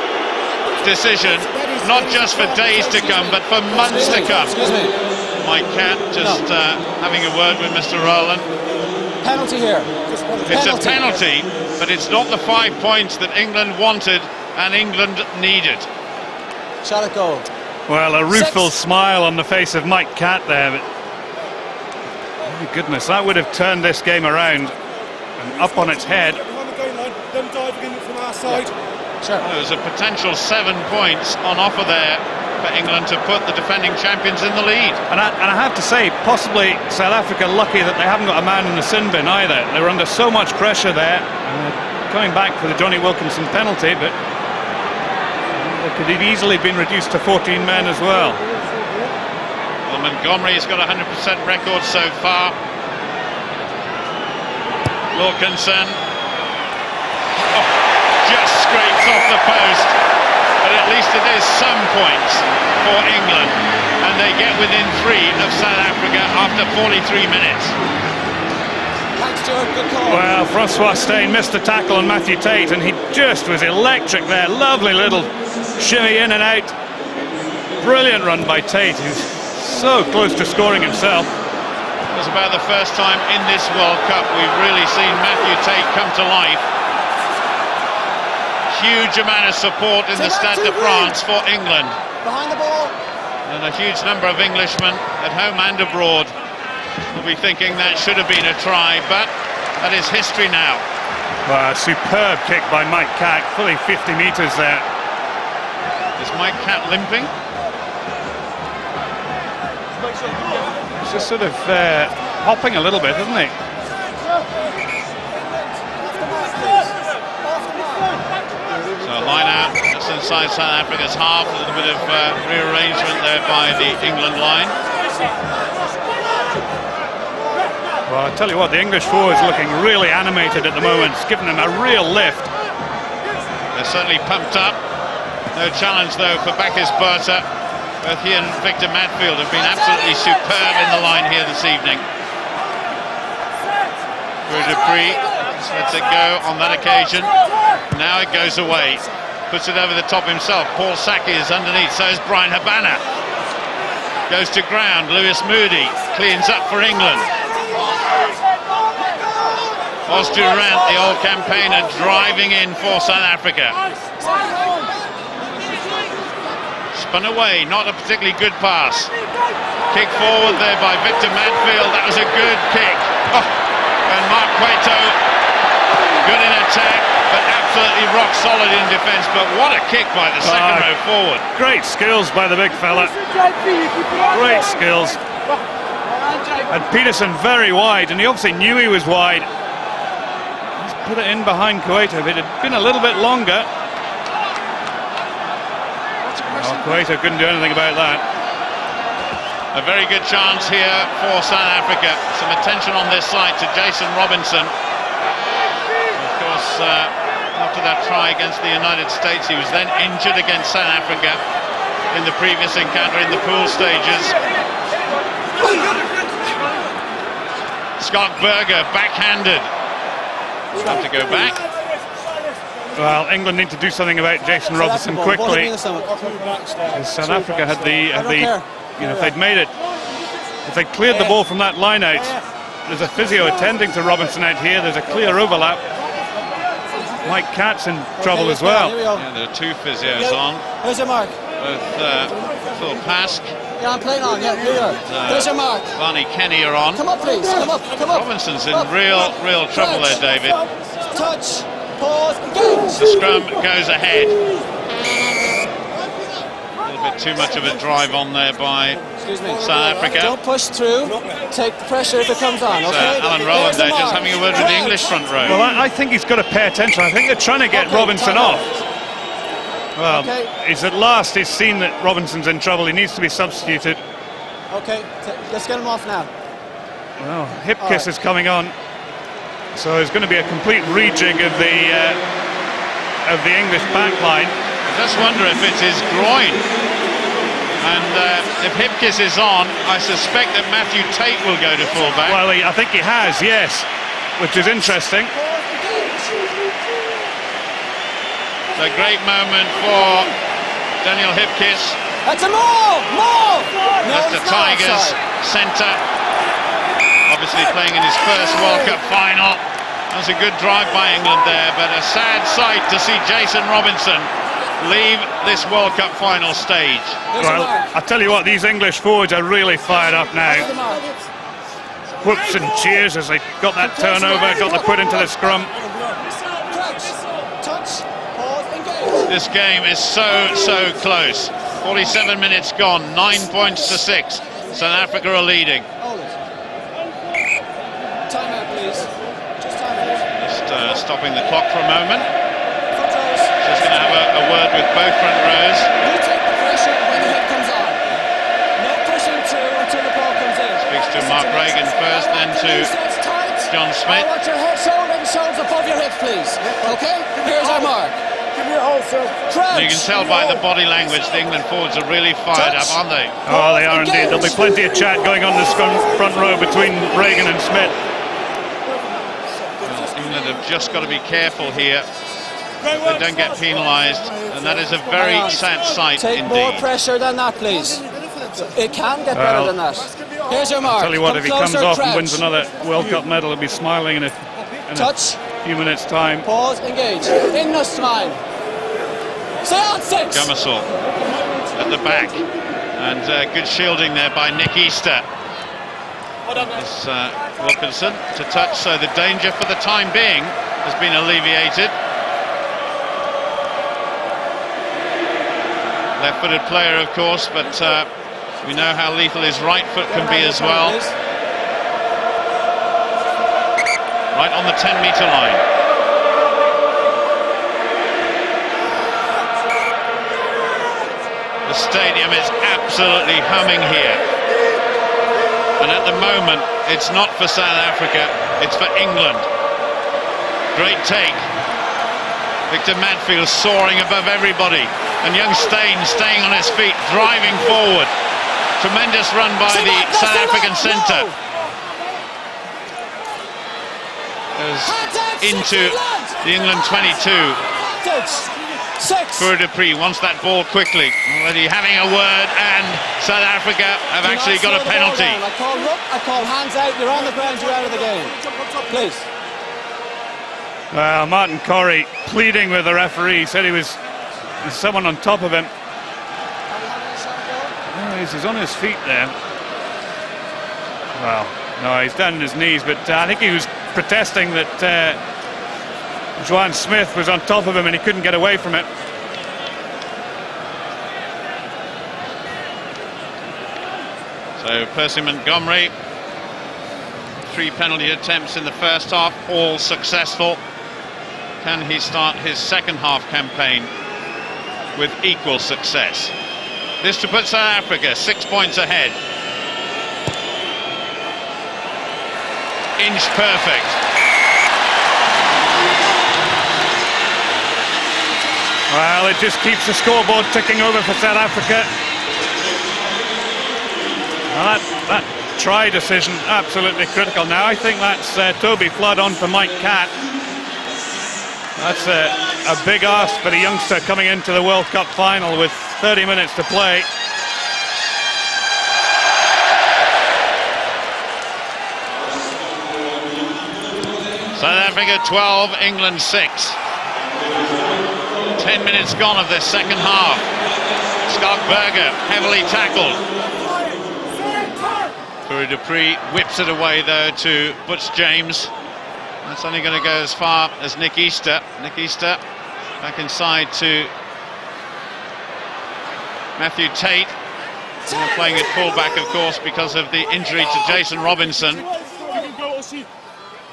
decision, not just for days to come, but for months to come. Excuse me. Mike Cat just having a word with Mr. Rowland. Penalty here. It's a penalty, but it's not the 5 points that England wanted and England needed. Shall it go? well, a rueful 6. smile on the face of Mike Catt there. But, oh my goodness, that would have turned this game around and up on its head. Sure. There's a potential 7 points on offer there for England to put the defending champions in the lead. And I have to say, possibly South Africa lucky that they haven't got a man in the sin bin either. They were under so much pressure there. Coming back for the Johnny Wilkinson penalty, but they could have easily been reduced to 14 men as well. Well, Montgomery's got a 100% record so far. Wilkinson. Oh, just scrapes off the post. But at least it is some points for England. And they get within 3 of South Africa after 43 minutes. Thanks, Stuart. Good call. Well, Francois Steyn missed the tackle on Matthew Tate, and he just was electric there. Lovely little shimmy in and out. Brilliant run by Tate, who's so close to scoring himself. It was about the first time in this World Cup we've really seen Matthew Tate come to life. Huge amount of support in the Stade de France for England. Behind the ball. And a huge number of Englishmen at home and abroad will be thinking that should have been a try, but that is history now. Well, a superb kick by Mike Catt, fully 50 metres there. Is Mike Cat limping? He's just sort of hopping a little bit, isn't he? So line out just inside South Africa's half. A little bit of rearrangement there by the England line. Well, I tell you what, the English forwards looking really animated at the moment. It's given them a real lift. They're certainly pumped up. No challenge though for Bakis Berta. Both he and Victor Matfield have been absolutely superb in the line here this evening. Dupree lets it go on that occasion. Now it goes away. Puts it over the top himself. Paul Saki is underneath, so is Brian Habana. Goes to ground. Lewis Moody cleans up for England. Os Durant, the old campaigner, driving in for South Africa. Spun away, not a particularly good pass. Kick forward there by Victor Matfield. That was a good kick. Oh, and Mark Cueto, good in attack, but absolutely rock solid in defence. But what a kick by the second row forward. Great skills by the big fella. Great skills. And Peterson very wide, and he obviously knew he was wide. He's put it in behind Cueto. If it had been a little bit longer. Oh, Cueto couldn't do anything about that. A very good chance here for South Africa. Some attention on this side to Jason Robinson. Of course, after that try against the United States, he was then injured against South Africa in the previous encounter in the pool stages. Scott Berger, backhanded. Have to go back. Well, England need to do something about Jason Robinson quickly. South Africa had if they'd made it, if they cleared the ball from that line out, there's a physio attending to Robinson out here, there's a clear overlap. Mike Catt's in trouble as well. Here we go. Yeah, there are two physios on. Here's your mark. Both Phil Pask, Yeah, I'm playing on. Yeah, here you go. There's your mark. Barney Kenny are on. Come up, please. Come up. Come up. Robinson's in Up, real up. trouble there, David. Touch. Pause. Engage. The scrum goes ahead. A little bit too much of a drive on there by Excuse me. South Africa. Don't push through. Take the pressure if it comes on. So Okay. Alan There's Rowland the there just mark. having a word with the English front row. Well, I think he's got to pay attention. I think they're trying to get Okay, Robinson time off. out. Well, Okay. he's at last he's seen that Robinson's in trouble. He needs to be substituted. Okay. Let's get him off now. Well, hip All kiss right. is coming on, so there's going to be a complete rejig of the English backline. I just wonder if it's his groin. And if Hipkiss is on, I suspect that Matthew Tate will go to fullback. Well, I think he has, yes, which is interesting. It's a great moment for Daniel Hipkiss. That's a move! Move! That's the Tigers centre. Obviously playing in his first World Cup final. That was a good drive by England there, but a sad sight to see Jason Robinson leave this World Cup final stage. Well, I tell you what, these English forwards are really fired up now. Whoops and cheers as they got that turnover, got the put into the scrum. Touch, pause, engage. This game is so close. 47 minutes gone, 9 points to 6. South Africa are leading. Hold it. Time out, please. Just time out. Just stopping the clock for a moment. Front rows. Just going to have a word with both front rows. You take the pressure when the hit comes on. No pushing through until the ball comes in. Speaks to Mark Reagan first, then to John Smith. I want your head, shoulder and shoulders above your hips, please. Okay? Here's our mark. Give me a hold, sir. Crouch. You can tell by the body language the England forwards are really fired up, aren't they? Oh, they are indeed. There'll be plenty of chat going on in the scrum front row between Reagan and Smith. England have just got to be careful here. They don't get penalised, and that is a very sad sight Take more indeed. pressure than that, please. It can get better than that. Here's your mark. Tell you what, Come if he comes closer, off and crouch. wins another World Cup medal, he'll be smiling in a Touch, few minutes' time. pause, engage. In the smile. Stay on 6. Gummersall at the back, and good shielding there by Nick Easter. It's Wilkinson to touch, so the danger for the time being has been alleviated. Left-footed player, of course, but we know how lethal his right foot can be as well. Right on the 10-metre line. The stadium is absolutely humming here. And at the moment, it's not for South Africa, it's for England. Great take. Victor Matfield soaring above everybody. And young Steyn staying on his feet, driving forward. Tremendous run by the South African centre. Goes into the England 22. Six. Poor Dupree wants that ball quickly. Already having a word, and South Africa have actually got a penalty. I call ruck, I call hands out, you're on the ground, you're out of the game. Please. Well, Martin Corey pleading with the referee, said there's someone on top of him. Oh, he's on his feet there. Well, no, he's down on his knees, but I think he was protesting that Joanne Smith was on top of him and he couldn't get away from it. So Percy Montgomery, 3 penalty attempts in the first half, all successful. Can he start his second half campaign with equal success? This to put South Africa 6 points ahead. Inch perfect. Well, it just keeps the scoreboard ticking over for South Africa. Well, that try decision, absolutely critical. Now, I think that's Toby Flood on for Mike Catt. That's a big ask for the youngster coming into the World Cup final with 30 minutes to play. South Africa 12, England 6. 10 minutes gone of this second half. Skalkberger heavily tackled. Puri Dupree whips it away though to Butch James. That's only going to go as far as Nick Easter. Nick Easter back inside to Matthew Tate. They're playing at fullback, of course, because of the injury to Jason Robinson.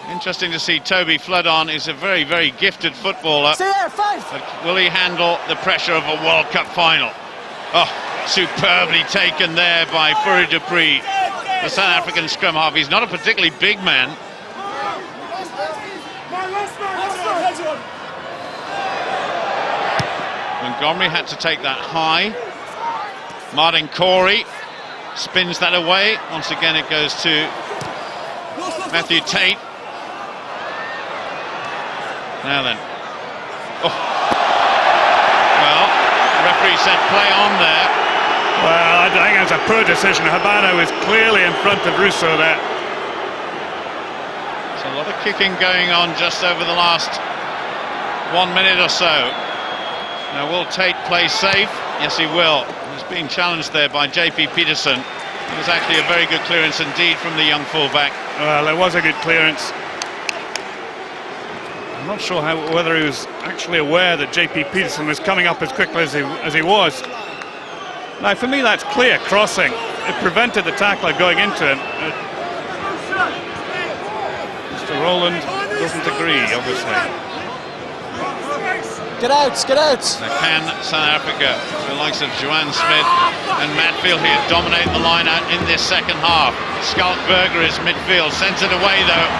Interesting to see Toby Flood on. He's a very, very gifted footballer. But will he handle the pressure of a World Cup final? Oh, superbly taken there by Puri Dupree, the South African scrum half. He's not a particularly big man. Montgomery had to take that high. Martin Corey spins that away. Once again it goes to Matthew Tate. Now then. Oh. Well, the referee said play on there. Well, I think it's a poor decision. Habano is clearly in front of Russo there. There's a lot of kicking going on just over the last 1 minute or so. Now, will Tate play safe? Yes, he will. He's being challenged there by JP Peterson. It was actually a very good clearance indeed from the young fullback. Well, it was a good clearance. I'm not sure whether he was actually aware that JP Peterson was coming up as quickly as he was. Now, for me, that's clear crossing. It prevented the tackler going into him. Mr. Rowland doesn't agree, obviously. Get out, get out. Now can South Africa, the likes of Joanne Smith and Matfield here, dominate the line out in this second half? Skalkberger is midfield, sends it away though.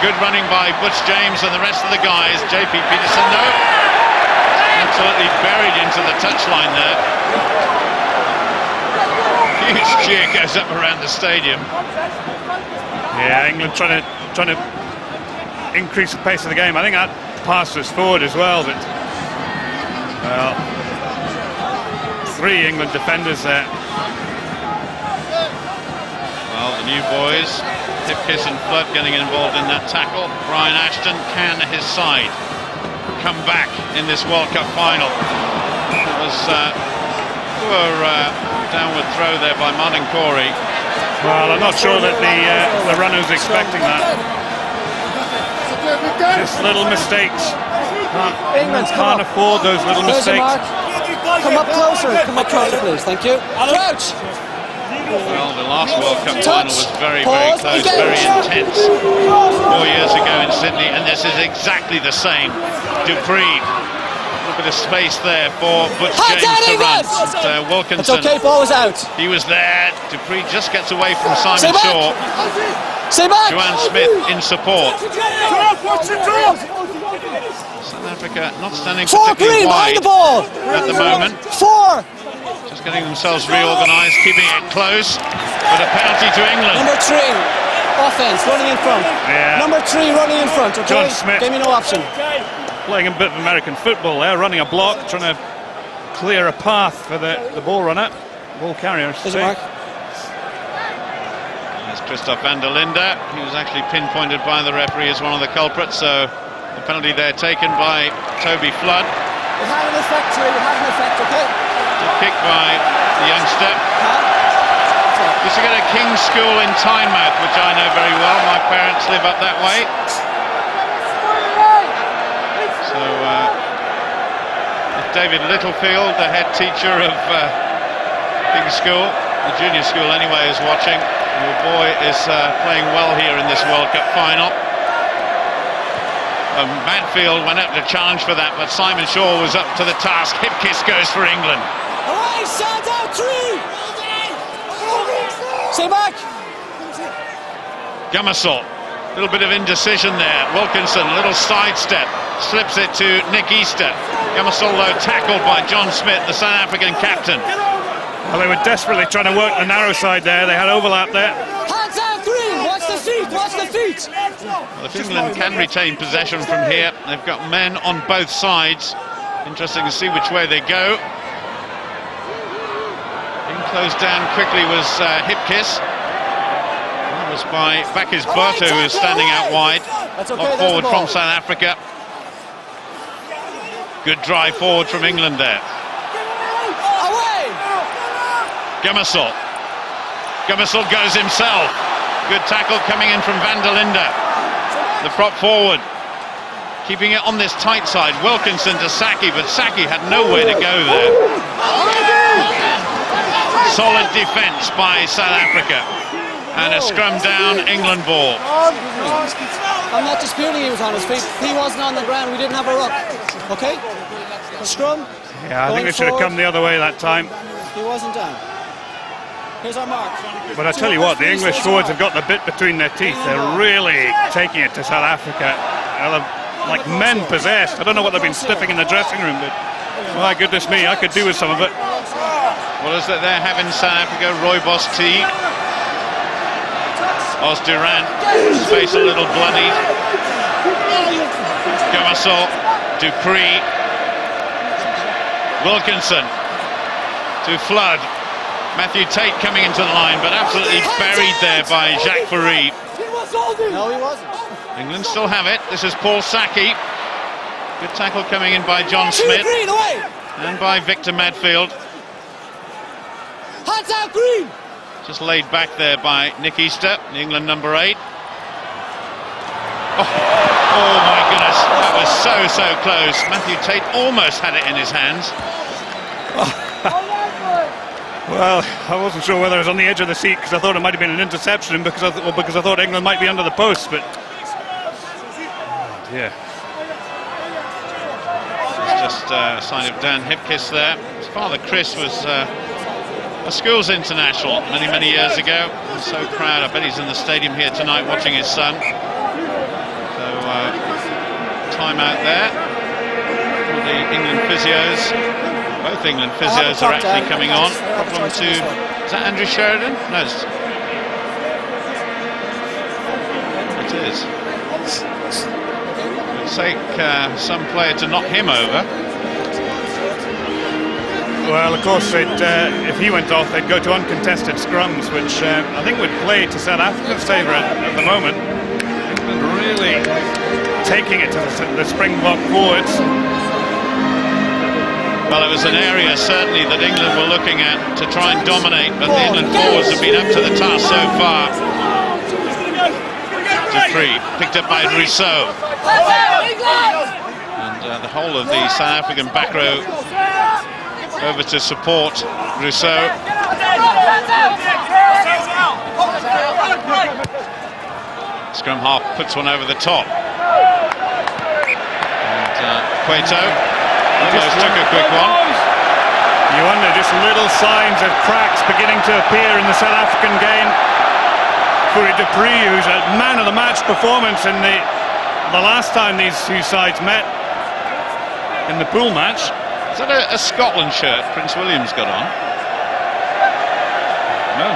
Good running by Butch James and the rest of the guys. JP Peterson, no. Absolutely buried into the touchline there. Huge cheer goes up around the stadium. Yeah, England trying to increase the pace of the game. I think that pass was forward as well, but well, 3 England defenders there. Well, the new boys, Hipkiss and Flood getting involved in that tackle. Brian Ashton can his side come back in this World Cup final. It was poor downward throw there by Martin Corey. Well, I'm not sure that the runner was expecting that. Just little mistakes. Can't afford those little mistakes. Come up closer, please. Thank you. Crouch. Well, the last World Cup final was very, very close, very intense 4 years ago in Sydney, and this is exactly the same. Dupree, a little bit of space there for Butch James to run. Wilkinson, it's okay, ball was out. he was there. Dupree just gets away from Simon Shaw. Stay back. Joanne Smith in support. South Africa not standing particularly wide the ball. at the moment. 4. Just getting themselves reorganised, keeping it close, but a penalty to England. Number 3, offence, running in front. Yeah. Number 3, running in front. Okay. John Smith. Gave me no option. Playing a bit of American football there, running a block, trying to clear a path for the ball runner, ball carrier. Is it, Mark? There's Christoph van der Linde. He was actually pinpointed by the referee as one of the culprits, so the penalty there taken by Toby Flood. It had an effect, it had an effect, okay? Good kick by the youngster. Used to go to King's School in Tynemouth, which I know very well. My parents live up that way. So, if David Littlefield, the head teacher of King's School, the junior school anyway, is watching, your boy is playing well here in this World Cup final. Matfield went up to challenge for that, but Simon Shaw was up to the task. Hipkiss goes for England. Away, stand out, 3. Stay back. Gummersall, a little bit of indecision there. Wilkinson, a little sidestep, slips it to Nick Easter. Gummersall, though, tackled by John Smith, the South African captain. Well, they were desperately trying to work the narrow side there. They had overlap there. Hands out, 3. Watch the feet, watch the feet. Well, if England can retain possession from here, they've got men on both sides. Interesting to see which way they go. Being closed down quickly was Hipkiss. That was by Bakis Botto, who was standing out wide. Not forward from South Africa. Good drive forward from England there. Away! Gummersall. Gummersall goes himself. Good tackle coming in from Van der Linde. The prop forward. Keeping it on this tight side. Wilkinson to Saki, but Saki had nowhere to go there. Solid defence by South Africa. And a scrum down, England ball. I'm not disputing he was on his feet. He wasn't on the ground. We didn't have a ruck. Okay? Scrum. Yeah, I think it should have come the other way that time. He wasn't down. Here's our mark. But I tell you what, the English forwards have got the bit between their teeth. They're really taking it to South Africa. Like men possessed. I don't know what they've been sniffing in the dressing room, but my goodness me, I could do with some of it. What is it they're having South Africa? Rooibos tea. Os Durant, his face a little bloody. Gummersall, Dupree. Wilkinson to Flood. Matthew Tate coming into the line, but absolutely buried there by Jacques Farid. No, he wasn't. England still have it. This is Paul Saki. Good tackle coming in by John Smith Green, away! and by Victor Madfield. Hands out, Green! Just laid back there by Nick Easter, the England number 8. Oh my goodness, that was so close. Matthew Tate almost had it in his hands. Well, I wasn't sure whether I was on the edge of the seat because I thought it might have been an interception because I thought England might be under the post, but yeah. Just a sign of Dan Hipkiss there. His father Chris was a schools international many years ago. I'm so proud. I bet he's in the stadium here tonight watching his son. So time out there for the England physios. Both England physios are actually coming on. Problem to, is that Andrew Sheridan? No, it is. It would take some player to knock him over. Well, of course, if he went off, they'd go to uncontested scrums, which I think would play to South Africa's favour at the moment. England really taking it to the Springbok forwards. Well, it was an area certainly that England were looking at to try and dominate, but the England forwards have been up to the task so far. Dupree, picked up by Rousseau. And the whole of the South African back row over to support Rousseau. Scrum half puts one over the top. And Cueto almost took a quick one. You wonder, just little signs of cracks beginning to appear in the South African game. Fourie Dupree, who's a man of the match performance in the last time these two sides met in the pool match. Is that a Scotland shirt Prince William's got on? No.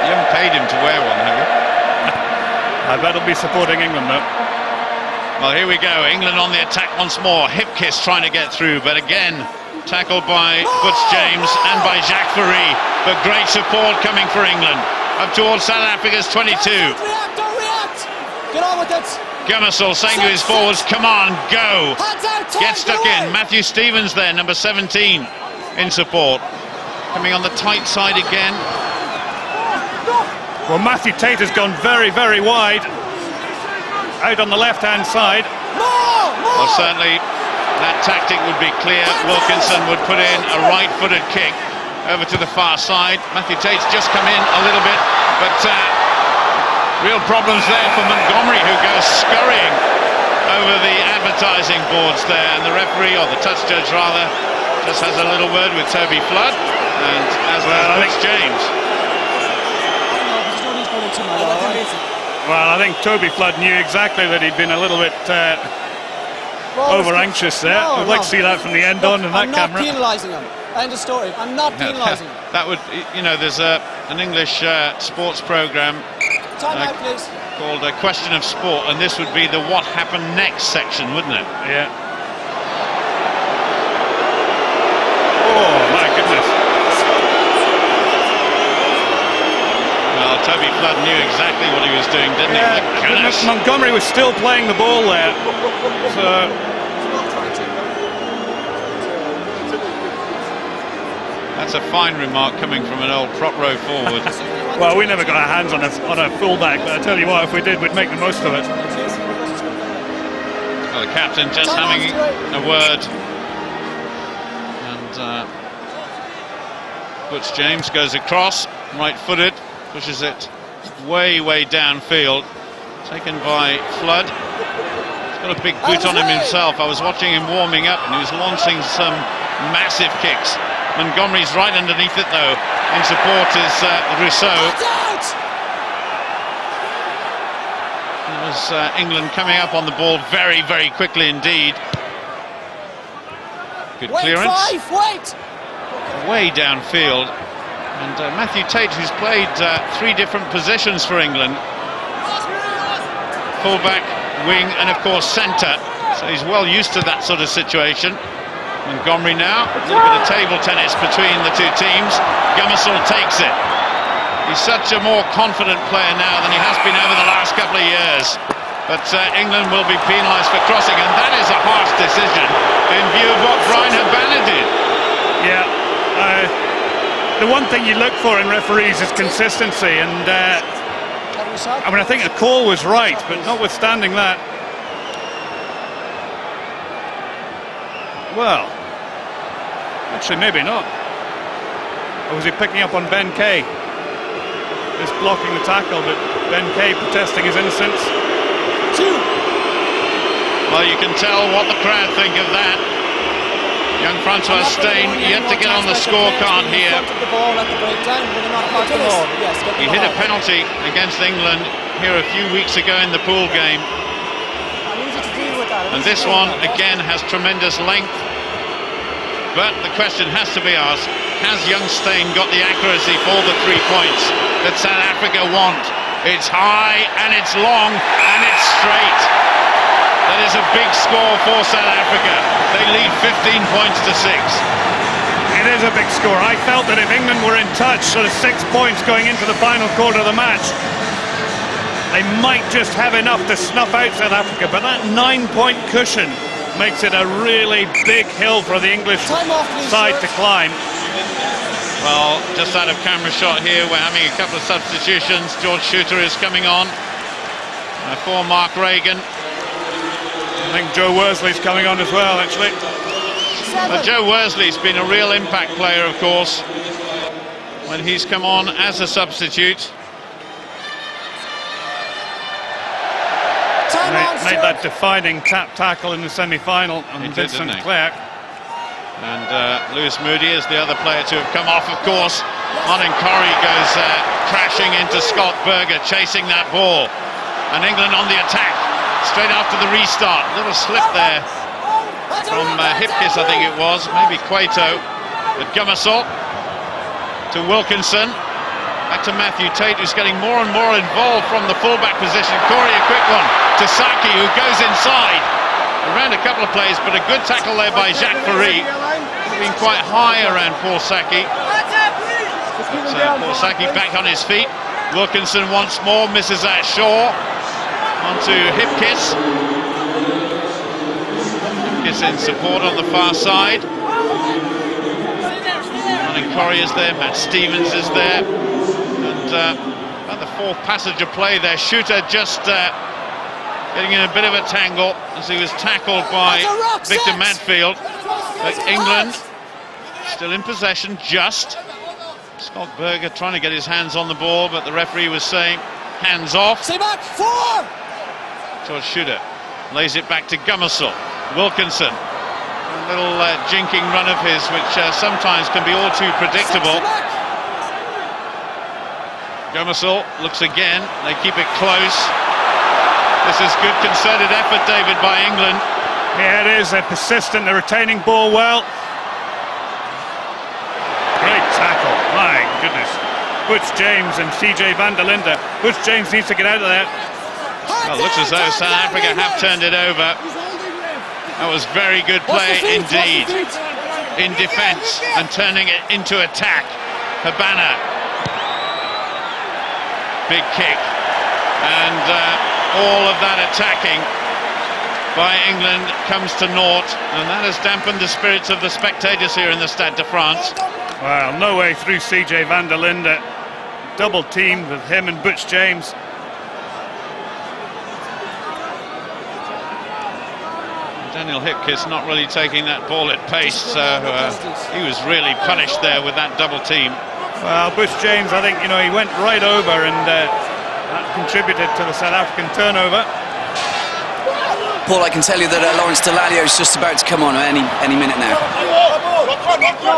You haven't paid him to wear one, have you? I bet he'll be supporting England though. Well, here we go. England on the attack once more. Hipkiss trying to get through, but again tackled by Butch James and by Jacques Farid. But great support coming for England. Up towards South Africa's 22. Don't react! Get on with it! Gummersall saying to his forwards, come on, go! Hands out, Get stuck in. Matthew Stevens there, number 17, in support. Coming on the tight side again. Well, Matthew Tate has gone very wide. Out on the left-hand side. Well, certainly that tactic would be clear. Wilkinson would put in a right-footed kick over to the far side. Matthew Tate's just come in a little bit, but real problems there for Montgomery, who goes scurrying over the advertising boards there, and the referee, or the touch judge rather, just has a little word with Toby Flood, and as well, Butch James. Well, I think Toby Flood knew exactly that he'd been a little bit over-anxious there. I'd like to see that from the end on in that camera. I'm not penalising him. End of story. I'm not penalising him. That would, you know, there's an English sports programme Time out, please. called A Question of Sport, and this would be the what happened next section, wouldn't it? Yeah. Oh, my goodness. Well, Toby Flood knew exactly what he was doing, didn't he? My goodness. Montgomery was still playing the ball there. So that's a fine remark coming from an old prop row forward. well, we never got our hands on a fullback, but I tell you what, if we did, we'd make the most of it. Well, the captain just having a word. And Butch James goes across, right-footed, pushes it way downfield. Taken by Flood. He's got a big boot on him himself. I was watching him warming up and he was launching some massive kicks. Montgomery's right underneath it though. In support is Rousseau. It was England coming up on the ball very quickly indeed. Good clearance. Way downfield. And Matthew Tate, who's played 3 different positions for England. Fullback, wing, and of course centre. So he's well used to that sort of situation. Montgomery now, a little bit of table tennis between the two teams. Gummersall takes it. He's such a more confident player now than he has been over the last couple of years. But England will be penalised for crossing, and that is a harsh decision in view of what Brian Habana did. Yeah, the one thing you look for in referees is consistency, and I mean, I think the call was right, but notwithstanding that, well, actually maybe not. Or was he picking up on Ben Kay? Just blocking the tackle, but Ben Kay protesting his innocence. 2. Well, you can tell what the crowd think of that. Young Francois Steyn yet to get on the scorecard here. He hit a penalty against England here a few weeks ago in the pool game. And this one again has tremendous length. But the question has to be asked, has young Steyn got the accuracy for the 3 points that South Africa want? It's high and it's long and it's straight. That is a big score for South Africa. They lead 15 points to 6. It is a big score. I felt that if England were in touch, sort of 6 points going into the final quarter of the match, they might just have enough to snuff out South Africa. But that 9-point cushion makes it a really big hill for the English side to climb. Well, just out of camera shot here, we're having a couple of substitutions. George Shooter is coming on for Mark Reagan. I think Joe Worsley's coming on as well, actually. Joe Worsley's been a real impact player, of course, when he's come on as a substitute. Made that defining tap tackle in the semi-final on Vincent Clerc. And Lewis Moody is the other player to have come off, of course. Martin Corrie goes crashing into Scott Berger, chasing that ball. And England on the attack, straight after the restart. Little slip there from Hipkiss, I think it was, maybe Cueto. But Gummersall to Wilkinson. Back to Matthew Tate, who's getting more and more involved from the fullback position. Corey, a quick one to Saki, who goes inside. Around a couple of plays, but a good tackle there by Jacques Ferry. Been quite high around Paul Saki. Paul Saki back on his feet. Wilkinson once more misses that Shaw. Onto Hipkiss. Hipkiss in support on the far side. Martin Corrie is there, Matt Stevens is there. And about the 4th passage of play there, Shooter just getting in a bit of a tangle as he was tackled by Victor Madfield. But England still in possession, just. Scott Berger trying to get his hands on the ball, but the referee was saying hands off. Stay back, 4! George Shooter lays it back to Gummersall. Wilkinson, a little jinking run of his, which sometimes can be all too predictable. Gummersall looks again, they keep it close. This is good concerted effort, David, by England. Yeah, it is. They're persistent, they're retaining ball well. Great tackle, my goodness. Butch James and CJ van der Linde. Butch James needs to get out of there. Well, it looks as though South Africa have turned it over. That was very good play indeed. In defence and turning it into attack. Habana. big kick, and all of that attacking by England comes to naught, and that has dampened the spirits of the spectators here in the Stade de France. Well, no way through CJ van der Linde. Double team with him and Butch James. Daniel Hipkiss not really taking that ball at pace, so he was really punished there with that double team. Well, Butch James, I think, you know, he went right over, and that contributed to the South African turnover. Paul, I can tell you that Lawrence Dallaglio is just about to come on any minute now.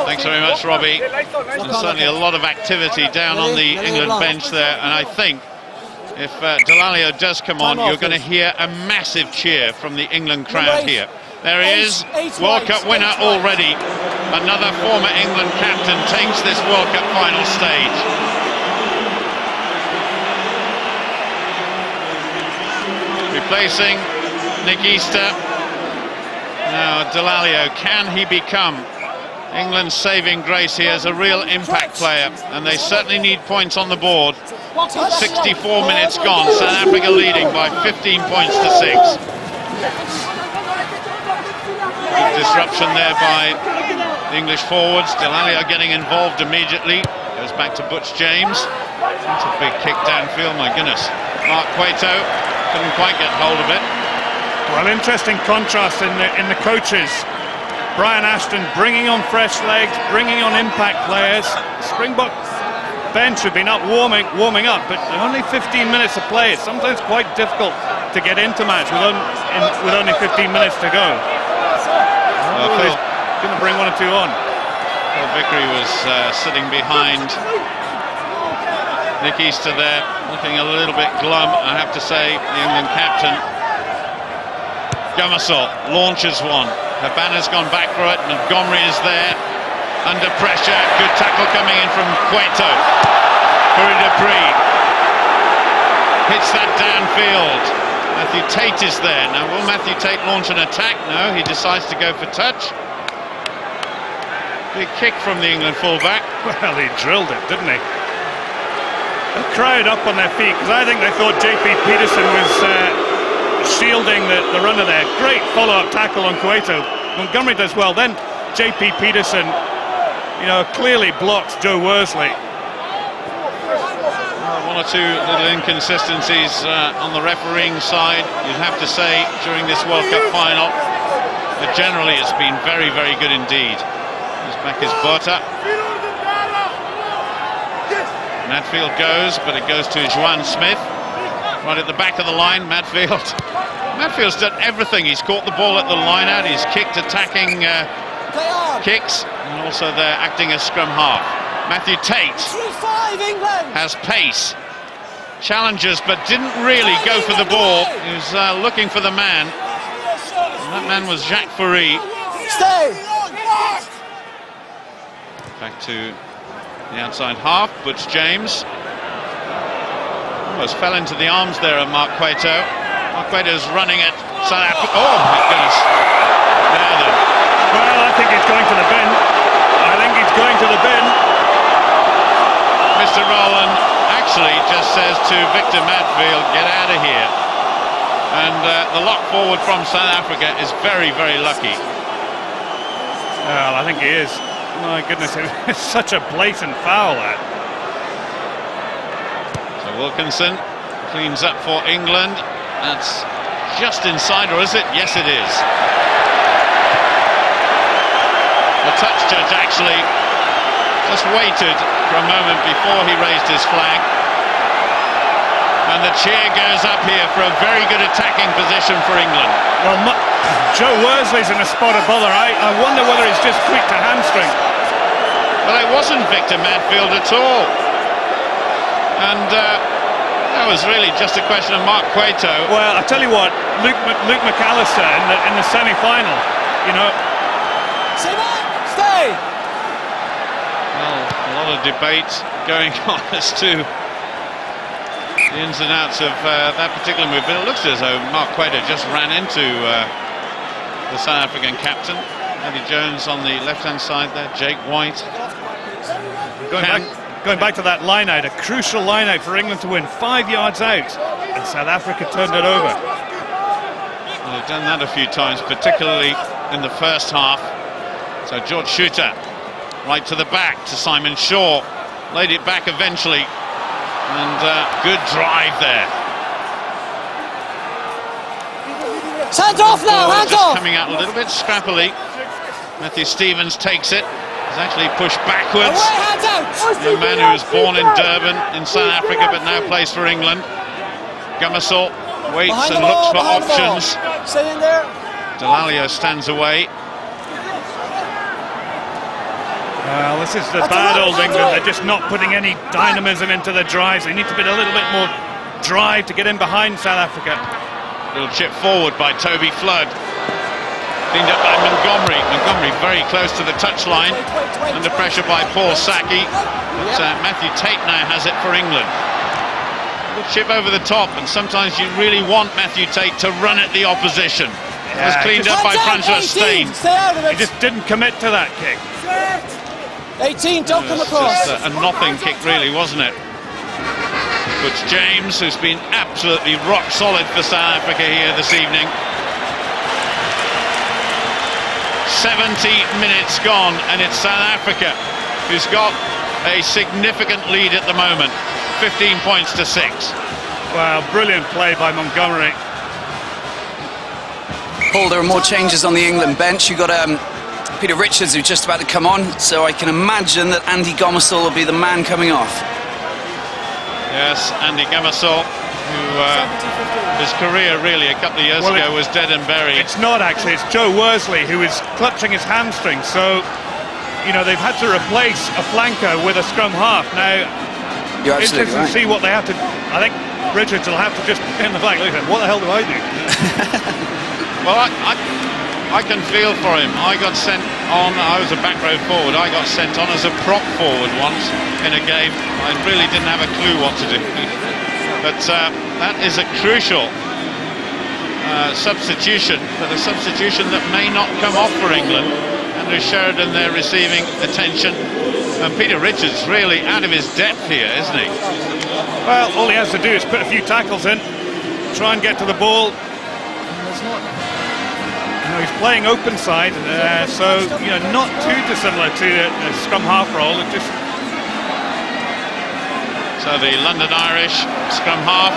Thanks very much, Robbie. And certainly a lot of activity down on the England bench there, and I think if Dallaglio does come on, you're going to hear a massive cheer from the England crowd here. There he is, World Cup winner already. Another former England captain takes this World Cup final stage. Replacing Nick Easter. Now Dallaglio, can he become England's saving grace here as a real impact player? And they certainly need points on the board. 64 minutes gone, South Africa leading by 15 points to 6. Disruption there by the English forwards. Dallaglio getting involved immediately. Goes back to Butch James. That's a big kick downfield, my goodness. Mark Cueto couldn't quite get hold of it. Well, interesting contrast in the coaches. Brian Ashton bringing on fresh legs, bringing on impact players. Springbok bench have been up warming up, but only 15 minutes of play. It's sometimes quite difficult to get into match with only 15 minutes to go. Phil going to bring one or two on. Phil Vickery was sitting behind Nick Easter there, looking a little bit glum, I have to say, the England captain. Gamasol launches one. Habana's gone back for it. Montgomery is there, under pressure. Good tackle coming in from Cueto. Curry Dupree hits that downfield. Matthew Tate is there. Now, will Matthew Tate launch an attack? No, he decides to go for touch. Big kick from the England fullback. Well, he drilled it, didn't he? The crowd up on their feet, because I think they thought JP Peterson was shielding the runner there. Great follow-up tackle on Cueto. Montgomery does well. Then JP Peterson, you know, clearly blocks Joe Worsley. One or two little inconsistencies on the refereeing side, you'd have to say, during this World Cup final. But generally it's been very, very good indeed. His back is Botha. Madfield goes, but it goes to Juan Smith. Right at the back of the line, Madfield's done everything. He's caught the ball at the line out, he's kicked attacking kicks, and also they're acting as scrum half. Matthew Tate has pace, challenges, but didn't really go for the ball. He was looking for the man, and that man was Jacques Fourie. Back to the outside half, Butch James. Almost fell into the arms there of Mark Cueto. Mark Cueto's running at South Africa. Oh my goodness. Now then. Well, I think he's going to the bin. Mr. Rowland actually just says to Victor Madfield, get out of here. And the lock forward from South Africa is very, very lucky. Well, I think he is. My goodness, it's such a blatant foul, that. So Wilkinson cleans up for England. That's just inside, or is it? Yes, it is. The touch judge actually just waited for a moment before he raised his flag. And the cheer goes up here for a very good attacking position for England. Well, Joe Worsley's in a spot of bother. I wonder whether he's just tweaked a hamstring. Well, it wasn't Victor Madfield at all. And that was really just a question of Mark Cueto. Well, I tell you what, Luke McAllister in the semi-final, you know. Stay! Well, a lot of debate going on as to the ins and outs of that particular move, but it looks as though Mark Cueto just ran into the South African captain. Eddie Jones on the left-hand side there, Jake White. Going going back to that line out, a crucial line out for England to win, 5 yards out, and South Africa turned it over. Well, they've done that a few times, particularly in the first half. So George Shooter, right to the back to Simon Shaw, laid it back eventually, and good drive there. Hands off now, hands Just off! coming out a little bit scrappily. Matthew Stevens takes it. He's actually pushed backwards. Away, hands out! The man who was born in Durban in South Africa but now plays for England. Gummersall waits Behind and the looks ball, for behind the ball. options. Stay in there. Delalio stands away. Well, this is the That's bad a lot, old hands England. off. They're just not putting any dynamism into their drives. They need to put a little bit more drive to get in behind South Africa. Little chip forward by Toby Flood. Cleaned up by Montgomery. Montgomery very close to the touchline. Under pressure by Paul Saki. But Matthew Tate now has it for England. Little chip over the top, and sometimes you really want Matthew Tate to run at the opposition. It was cleaned up by Hands out, Francois 18, Steyn. stay out of He it. just didn't commit to that kick. 18, don't come It's across. just a nothing kick, really, wasn't it? Butch James, who's been absolutely rock solid for South Africa here this evening. 70 minutes gone, and it's South Africa who's got a significant lead at the moment, 15 points to 6. Wow, brilliant play by Montgomery. Paul, there are more changes on the England bench. You've got Peter Richards, who's just about to come on, so I can imagine that Andy Gomersall will be the man coming off. Yes, Andy Gummersall, who his career really a couple of years ago was dead and buried. It's not actually, it's Joe Worsley who is clutching his hamstring, so you know they've had to replace a flanker with a scrum half. Now You're it's absolutely interesting right. to see what they have to. I think Richards will have to just pin the flag. Look at him, what the hell do I do? Well, I can feel for him. I got sent on, I was a back row forward, I got sent on as a prop forward once in a game. I really didn't have a clue what to do. But that is a crucial substitution, but a substitution that may not come off for England. Andrew Sheridan there receiving attention. And Peter Richards really out of his depth here, isn't he? Well, all he has to do is put a few tackles in, try and get to the ball. You know, he's playing open side, so you know, not too dissimilar to a scrum half role. It just So the London Irish scrum half,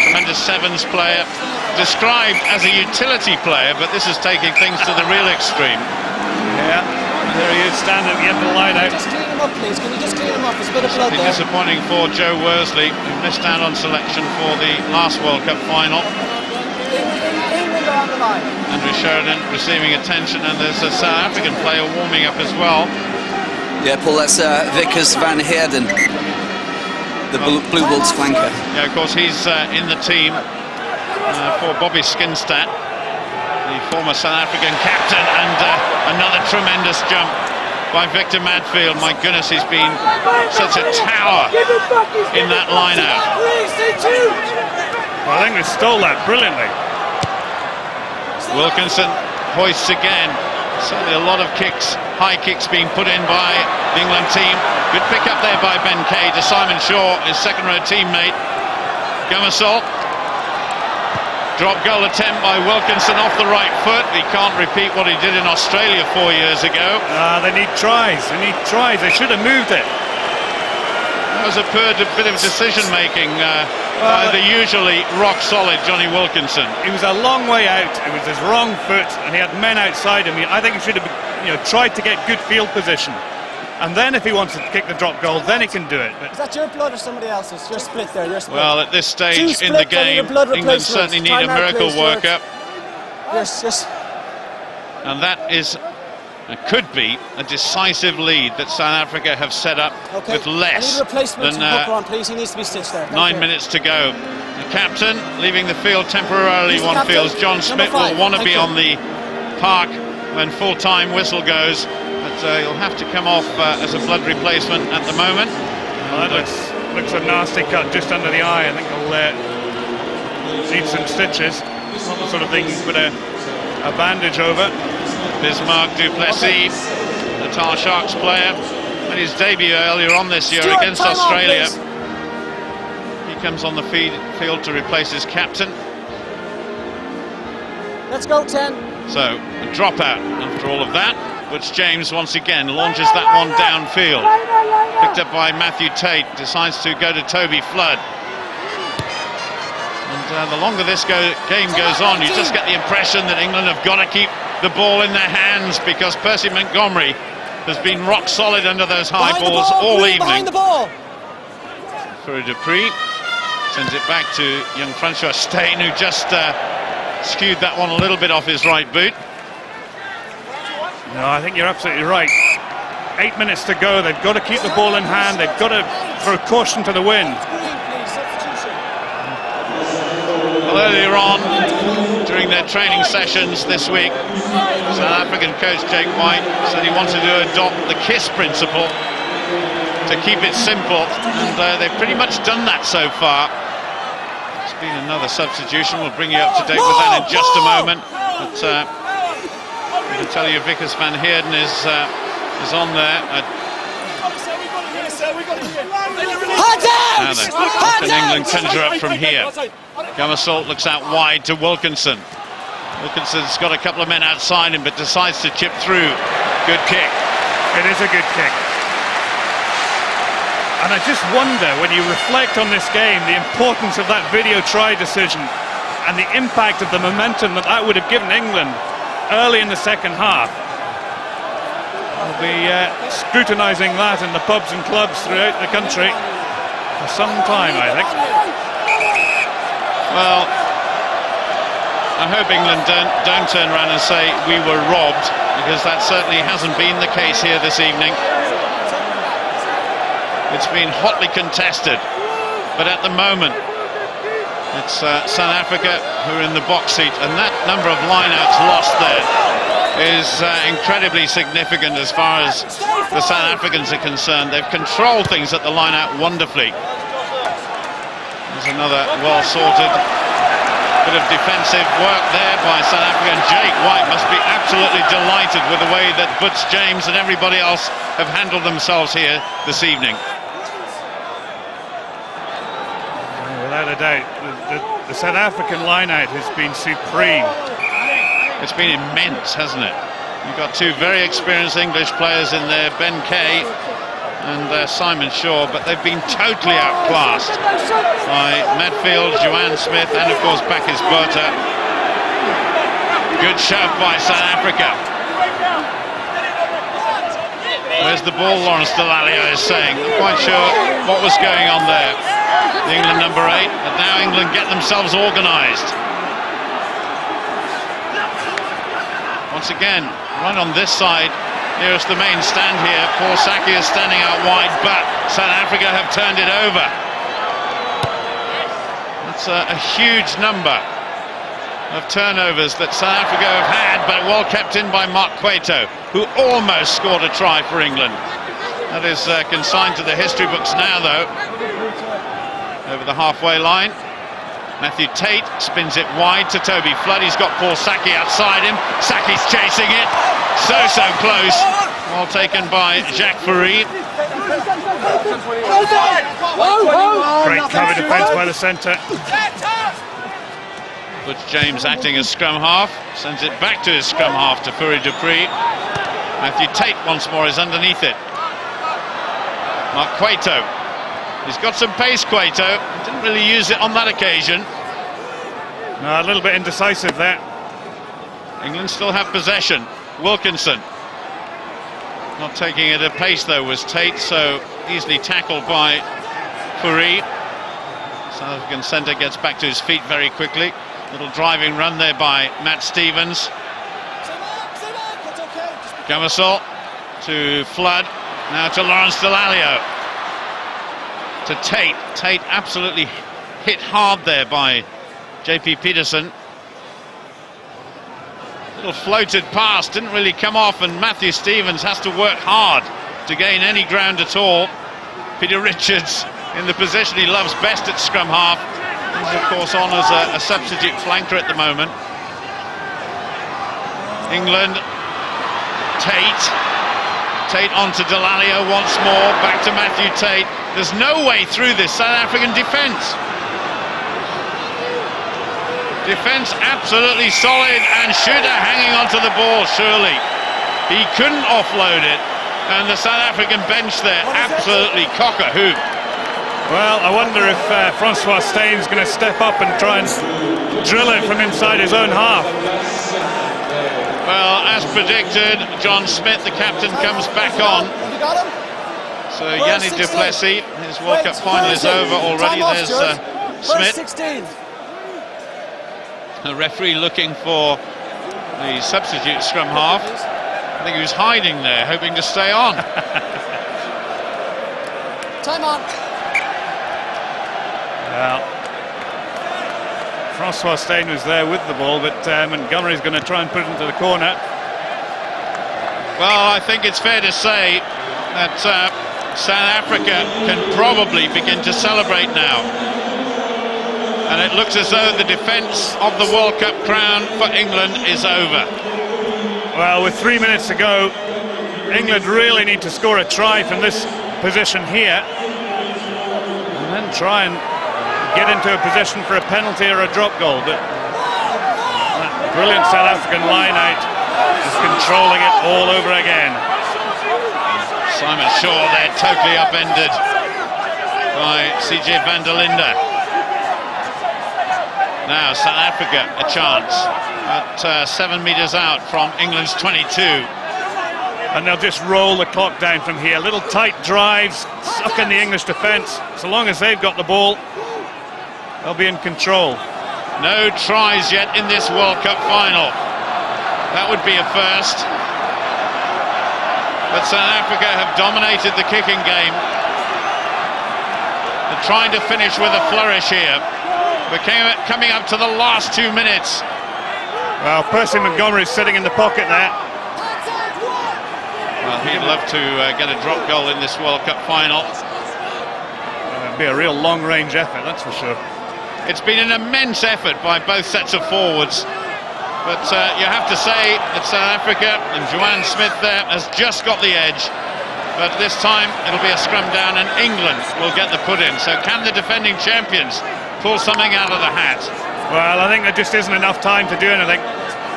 tremendous sevens player, described as a utility player, but this is taking things to the real extreme. yeah, there he is standing at the end of the line out. Just clean him up, please. Can you just clean him up? There's a bit of blood Something there. disappointing for Joe Worsley, who missed out on selection for the last World Cup final. England are on the line. Andrew Sheridan receiving attention, and there's a South African player warming up as well. Yeah, Paul, that's Vickers van Heerden, the Blue Bulls flanker. Yeah, of course, he's in the team for Bobby Skinstad, the former South African captain, and another tremendous jump by Victor Madfield. My goodness, he's been such a tower in that line-out. Well, I think they stole that brilliantly. Wilkinson hoists again. Certainly a lot of kicks, high kicks being put in by the England team. Good pick up there by Ben Kay to Simon Shaw, his second row teammate. Gummersall. Drop goal attempt by Wilkinson off the right foot. He can't repeat what he did in Australia 4 years ago. They need tries. They need tries. They should have moved it. That was a bit of decision making by the usually rock solid Johnny Wilkinson. He was a long way out. It was his wrong foot, and he had men outside him. I think he should have, tried to get good field position, and then if he wants to kick the drop goal, then he can do it. But Is that your blood or somebody else's? You're split there. You're split. Well, at this stage Two in the splits, I need a game, blood England replacement. certainly need a Time out, miracle please, workup, Yes. and that is. It could be a decisive lead that South Africa have set up Okay. with less I need a replacement than to Hooker on, please. He needs to be stitched there. Thank 9 you. minutes to go. The captain leaving the field temporarily, He's the one captain. feels. John Number Smith will 5. want to Thank be you. on the park when full-time whistle goes, but he'll have to come off as a blood replacement at the moment. well, that looks a nasty cut just under the eye. I think he'll need some stitches. Not the sort of thing you put a bandage over. Bismarck du Plessis, the Tar Sharks player, made his debut earlier on this year Stuart, against time out, Australia. please. He comes on the field to replace his captain. Let's go, 10. So, a dropout after all of that, which James once again launches that one downfield. Picked up by Matthew Tate, decides to go to Toby Flood. And the longer this game goes on, you just get the impression that England have got to keep the ball in their hands, because Percy Montgomery has been rock solid under those high Behind the balls ball, all Green, evening. behind the ball. For Dupree, sends it back to young Francois Steyn, who just skewed that one a little bit off his right boot. No, I think you're absolutely right. 8 minutes to go. They've got to keep the ball in hand. They've got to throw caution to the wind. Green, please, substitution. Well, earlier on, during their training sessions this week, South African coach Jake White said he wanted to adopt the KISS principle to keep it simple, and they've pretty much done that so far. It's been another substitution. We'll bring you up to date with that in just a moment. But I can tell you Vickers van Heerden is on there. Now then, can England conjure up from here? Gummersalt looks out wide to Wilkinson. Wilkinson's got a couple of men outside him, but decides to chip through. Good kick. It is a good kick. And I just wonder, when you reflect on this game, the importance of that video try decision and the impact of the momentum that would have given England early in the second half. We'll be scrutinising that in the pubs and clubs throughout the country for some time, I think. Well, I hope England don't turn around and say we were robbed, because that certainly hasn't been the case here this evening. It's been hotly contested, but at the moment it's South Africa who are in the box seat, and that number of line-outs lost there is incredibly significant as far as the South Africans are concerned. They've controlled things at the line-out wonderfully. There's another well-sorted bit of defensive work there by South Africa, and Jake White must be absolutely delighted with the way that Butch James and everybody else have handled themselves here this evening. Without a doubt, the South African line-out has been supreme. It's been immense, hasn't it? You've got two very experienced English players in there, Ben Kay and Simon Shaw, but they've been totally outclassed by Medfield, Joanne Smith, and of course Bakis Botha. Good shove by South Africa. Where's the ball, Lawrence Dallaglio is saying. Not quite sure what was going on there. The England number 8, but now England get themselves organised. Once again, right on this side, nearest the main stand here, Paul Saki is standing out wide, but South Africa have turned it over. That's a huge number of turnovers that South Africa have had, but well kept in by Mark Cueto, who almost scored a try for England. That is consigned to the history books now, though. Over the halfway line, Matthew Tate spins it wide to Toby Flood. He's got Paul Saki outside him. Saki's chasing it. So close. Well taken by Jacques Fourie. Great cover defence by the centre. Butch James acting as scrum half. Sends it back to his scrum half to Fourie Dupree. Matthew Tate once more is underneath it. Mark Cueto. He's got some pace, Cueto. Didn't really use it on that occasion. No, a little bit indecisive there. England still have possession. Wilkinson. Not taking it at pace, though, was Tate, so easily tackled by Fourie. South African centre gets back to his feet very quickly. Little driving run there by Matt Stevens. Gummersalt to Flood. Now to Lawrence Dallaglio. To Tate. Tate absolutely hit hard there by J.P. Peterson. Little floated pass, didn't really come off, and Matthew Stevens has to work hard to gain any ground at all. Peter Richards in the position he loves best at scrum half. He's of course on as a substitute flanker at the moment. England, Tate Tate on to Delalio once more, back to Matthew Tate. There's no way through this South African defence. Defence absolutely solid, and Schutter hanging onto the ball, surely. He couldn't offload it, and the South African bench there absolutely cock-a-hoop. Well, I wonder if Francois Stein's going to step up and try and drill it from inside his own half. Well, as predicted, John Smith, the captain, comes back on. Have you got him? So Yannick du Plessis, his World Cup final is over already. There's Smith. 16. The referee looking for the substitute scrum half. I think he was hiding there, hoping to stay on. Time on. Well, Francois Stein was there with the ball, but Montgomery's going to try and put it into the corner. Well, I think it's fair to say that South Africa can probably begin to celebrate now. And it looks as though the defence of the World Cup crown for England is over. Well, with 3 minutes to go, England really need to score a try from this position here, and then try and get into a position for a penalty or a drop goal. But that brilliant South African line-out is controlling it all over again. Simon Shaw there, totally upended by CJ van der Linde. Now South Africa a chance at 7 metres out from England's 22. And they'll just roll the clock down from here. Little tight drives, suck in the English defence. So long as they've got the ball, they'll be in control. No tries yet in this World Cup final. That would be a first. But South Africa have dominated the kicking game. They're trying to finish with a flourish here. We're coming up to the last 2 minutes. Well, Percy Montgomery's sitting in the pocket there. Well, he'd love to get a drop goal in this World Cup final. It'll be a real long-range effort, that's for sure. It's been an immense effort by both sets of forwards. But you have to say that South Africa and Joanne Smith there has just got the edge. But this time it'll be a scrum down and England will get the put in. So can the defending champions pull something out of the hat? Well, I think there just isn't enough time to do anything.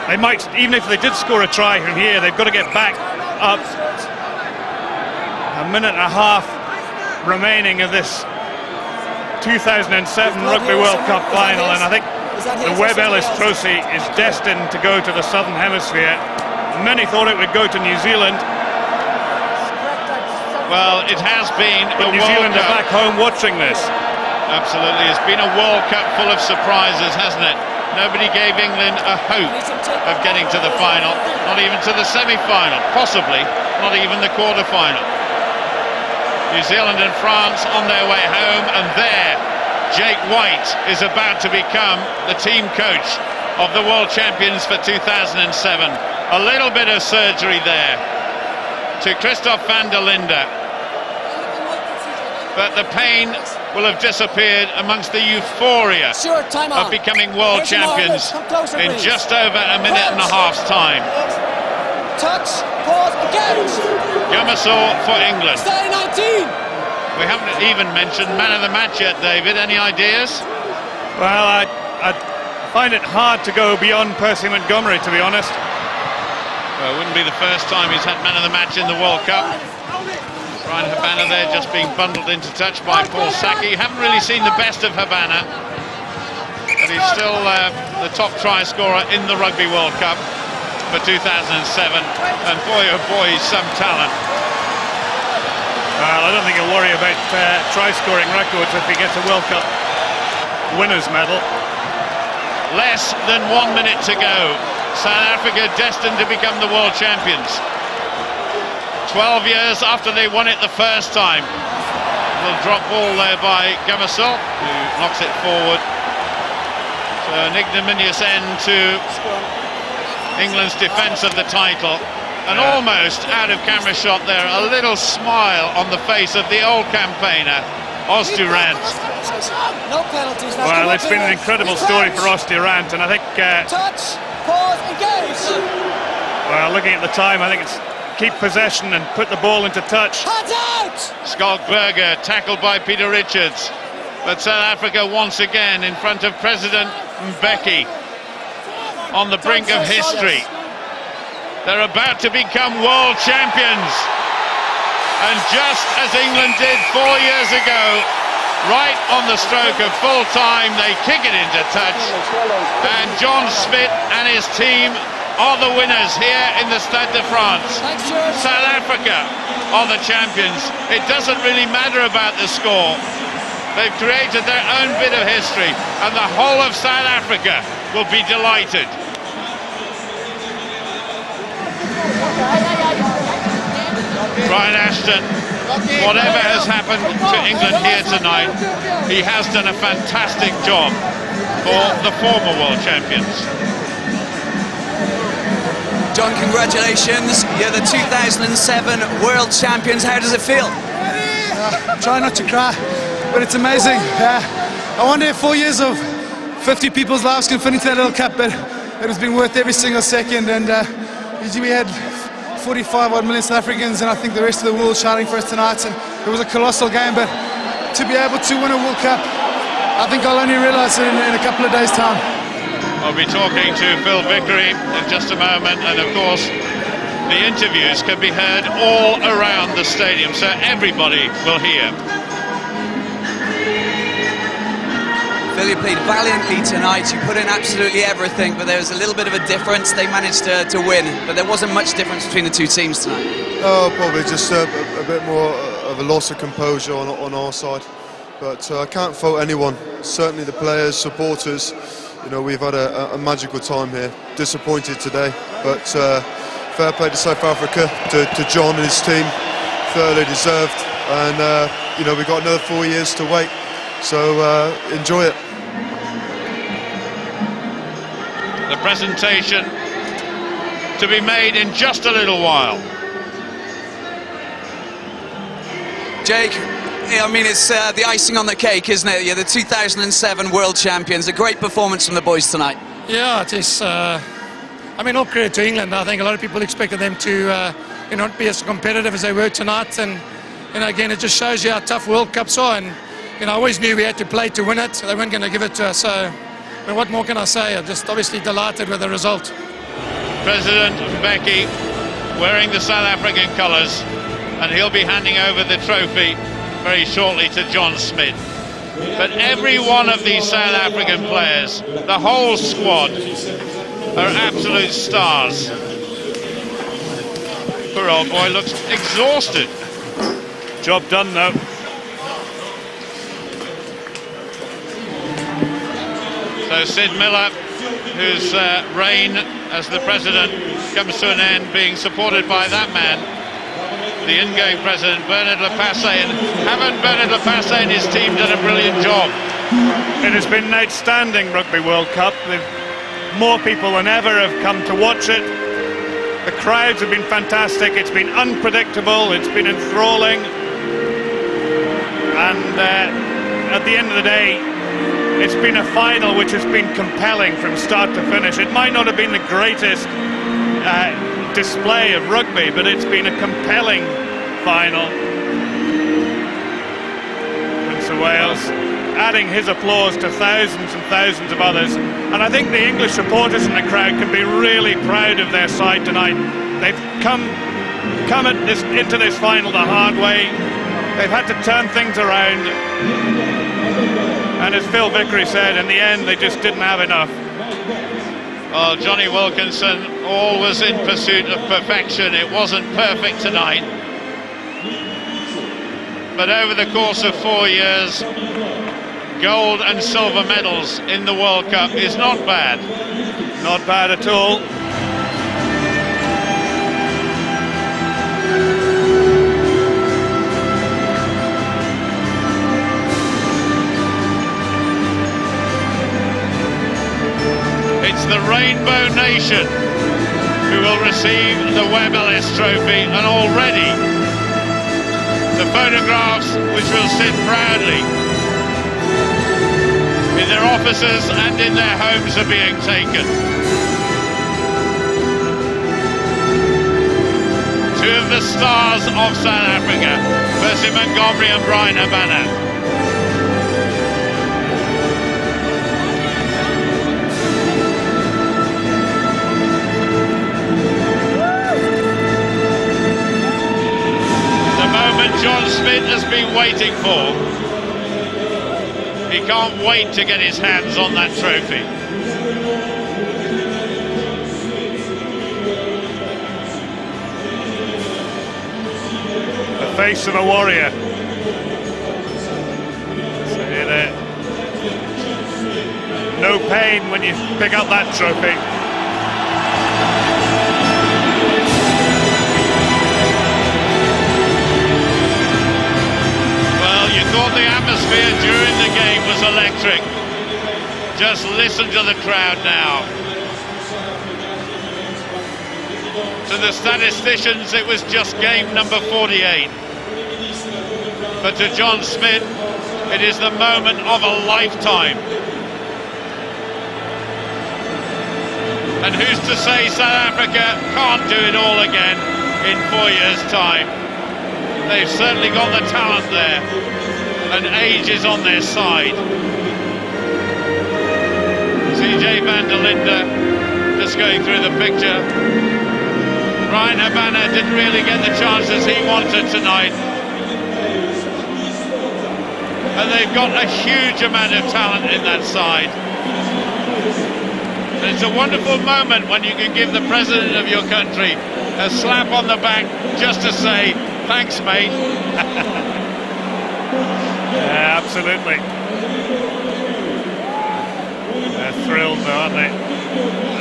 They might, even if they did score a try from here, they've got to get back up. A minute and a half remaining of this 2007 Rugby World Cup final, and I think the Webb Ellis Trophy is destined to go to the Southern Hemisphere. Many thought it would go to New Zealand. Well, it has been a New Zealand are back home watching this. Absolutely, it's been a World Cup full of surprises, hasn't it? Nobody gave England a hope of getting to the final, not even to the semi-final, possibly not even the quarter-final. New Zealand and France on their way home, and there Jake White is about to become the team coach of the world champions for 2007. A little bit of surgery there to Christophe van der Linde, but the pain will have disappeared amongst the euphoria of becoming world champions in just over a minute and a half's time. Touch, pause, engage. Gummersaw for England. Stay 19. We haven't even mentioned man of the match yet, David. Any ideas? Well, I find it hard to go beyond Percy Montgomery, to be honest. Well, it wouldn't be the first time he's had man of the match in the World Cup. Ryan Habana there just being bundled into touch by Paul Saki. Haven't really seen the best of Habana, but he's still the top try scorer in the Rugby World Cup for 2007, and boy oh boy, he's some talent. Well, I don't think he'll worry about try scoring records if he gets a World Cup winners medal. Less than 1 minute to go. South Africa destined to become the world champions. 12 years after they won it the first time. A little drop ball there by Gummersaw, who knocks it forward. So an ignominious end to England's defence of the title. An almost out-of-camera shot there, a little smile on the face of the old campaigner, Os du Randt. No penalties. Well, it's been an incredible story for Os du Randt, and I think... Touch, pause, engage. well, looking at the time, I think it's keep possession and put the ball into touch. Hands out! Skalkberger tackled by Peter Richards. But South Africa once again in front of President Mbeki on the brink of history. They're about to become world champions. And just as England did 4 years ago, right on the stroke of full time, they kick it into touch. And John Smith and his team are the winners here in the Stade de France. Thanks, George. South Africa are the champions. It doesn't really matter about the score. They've created their own bit of history, and the whole of South Africa will be delighted. Brian Ashton, whatever has happened to England here tonight, he has done a fantastic job for the former world champions. John, congratulations. You're the 2007 world champions. How does it feel? Try not to cry, but it's amazing. I wonder if 4 years of 50 people's lives can fit into that little cup, but it has been worth every single second. And we had 45 odd million South Africans, and I think the rest of the world shouting for us tonight. And it was a colossal game, but to be able to win a World Cup, I think I'll only realise it in a couple of days' time. I'll be talking to Phil Vickery in just a moment, and of course the interviews can be heard all around the stadium, so everybody will hear. Phil, you played valiantly tonight. You put in absolutely everything, but there was a little bit of a difference. They managed to win, but there wasn't much difference between the two teams tonight. Oh, probably just a bit more of a loss of composure on our side. But I can't fault anyone. Certainly the players, supporters. You know, we've had a magical time here. Disappointed today, but fair play to South Africa, to John and his team. Thoroughly deserved, and you know, we've got another 4 years to wait. So enjoy it. The presentation to be made in just a little while. Jake, I mean, it's the icing on the cake, isn't it? You're the 2007 world champions. A great performance from the boys tonight. Yeah, it is. I mean, all credit to England. I think a lot of people expected them to not be as competitive as they were tonight. And again, it just shows you how tough World Cups are. And I always knew we had to play to win it. They weren't going to give it to us. So, I mean, what more can I say? I'm just obviously delighted with the result. President Mbeki wearing the South African colours, and he'll be handing over the trophy very shortly to John Smith. But every one of these South African players, the whole squad, are absolute stars. Poor old boy looks exhausted. Job done, though. So Sid Miller, whose reign as the president comes to an end, being supported by that man, the ingoing president, Bernard Lepasse. And haven't Bernard Lepasse and his team done a brilliant job? It has been an outstanding Rugby World Cup. More people than ever have come to watch it. The crowds have been fantastic. It's been unpredictable. It's been enthralling. And at the end of the day, it's been a final which has been compelling from start to finish. It might not have been the greatest display of rugby, but it's been a compelling final. Prince of Wales adding his applause to thousands and thousands of others. And I think the English supporters in the crowd can be really proud of their side tonight. They've come into this final the hard way. They've had to turn things around. And as Phil Vickery said, in the end, they just didn't have enough. Well, Johnny Wilkinson, always in pursuit of perfection. It wasn't perfect tonight. But over the course of 4 years, gold and silver medals in the World Cup is not bad. Not bad at all. It's the Rainbow Nation who will receive the Webb Ellis Trophy, and already the photographs which will sit proudly in their offices and in their homes are being taken. 2 the stars of South Africa, Percy Montgomery and Brian Habana. The moment John Smith has been waiting for. He can't wait to get his hands on that trophy. The face of a warrior. See there. No pain when you pick up that trophy. Well, you thought the atmosphere during the game was electric. Just listen to the crowd now. To the statisticians, it was just game number 48. But to John Smith, it is the moment of a lifetime. And who's to say South Africa can't do it all again in 4 years' time? They've certainly got the talent there, and age is on their side. CJ van der Linde just going through the picture. Ryan Habana didn't really get the chances he wanted tonight. And they've got a huge amount of talent in that side. And it's a wonderful moment when you can give the president of your country a slap on the back just to say, thanks, mate. Yeah, absolutely. They're thrilled though, aren't they?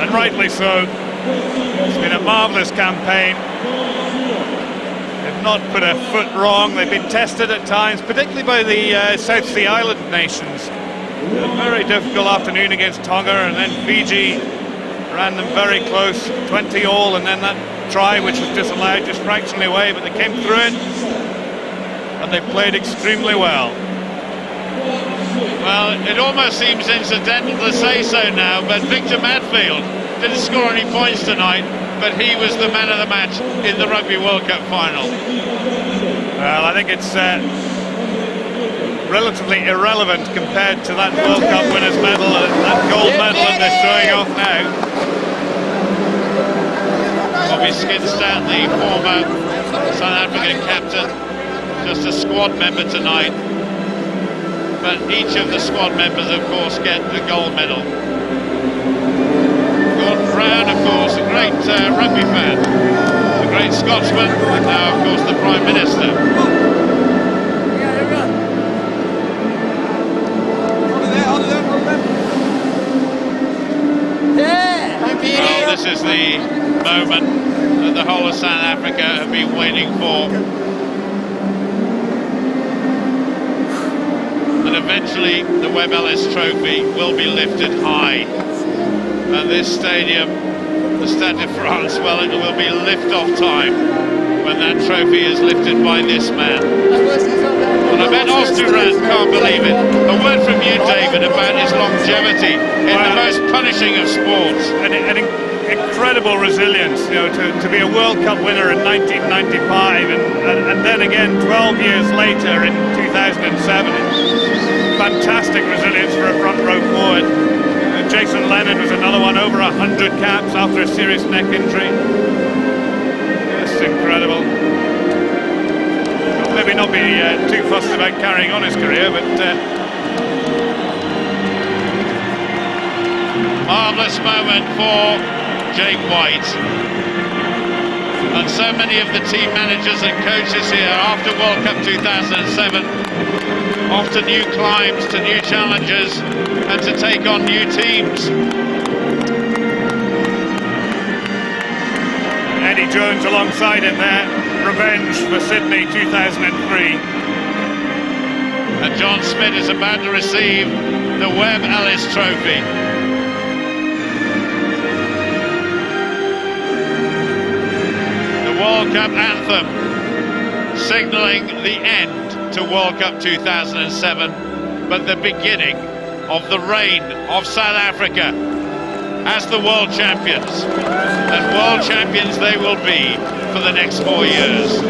And rightly so. It's been a marvellous campaign. They've not put a foot wrong. They've been tested at times, particularly by the South Sea Island nations. A very difficult afternoon against Tonga, and then Fiji ran them very close, 20 all, and then that try which was disallowed just fractionally away, but they came through it, and they played extremely well. Well, it almost seems incidental to say so now, but Victor Matfield didn't score any points tonight, but he was the man of the match in the Rugby World Cup final. Well, I think it's relatively irrelevant compared to that World Cup winners' medal, that gold medal that they're showing off now. Bobby Skinstad, the former South African captain, just a squad member tonight. But each of the squad members, of course, get the gold medal. Gordon Brown, of course, a great rugby fan, a great Scotsman, and now, of course, the Prime Minister. Well, this is the moment that the whole of South Africa have been waiting for. And eventually the Webb Ellis Trophy will be lifted high. And this stadium, the Stade de France, well, it will be lift-off time when that trophy is lifted by this man. And I bet Osterrand can't believe it. A word from you, David, about his longevity in the most punishing of sports. An incredible resilience, you know, to be a World Cup winner in 1995 and then again 12 years later in 2007. Fantastic resilience for a front row forward. Jason Leonard was another one, over 100 caps after a serious neck injury. That's incredible. Well, maybe not be too fussed about carrying on his career, but marvellous moment for Jake White. And so many of the team managers and coaches here after World Cup 2007 off to new climbs, to new challenges, and to take on new teams. Eddie Jones alongside him there. Revenge for Sydney 2003. And John Smith is about to receive the Webb Ellis Trophy. The World Cup anthem signalling the end to World Cup 2007, but the beginning of the reign of South Africa as the world champions. And world champions they will be for the next 4 years.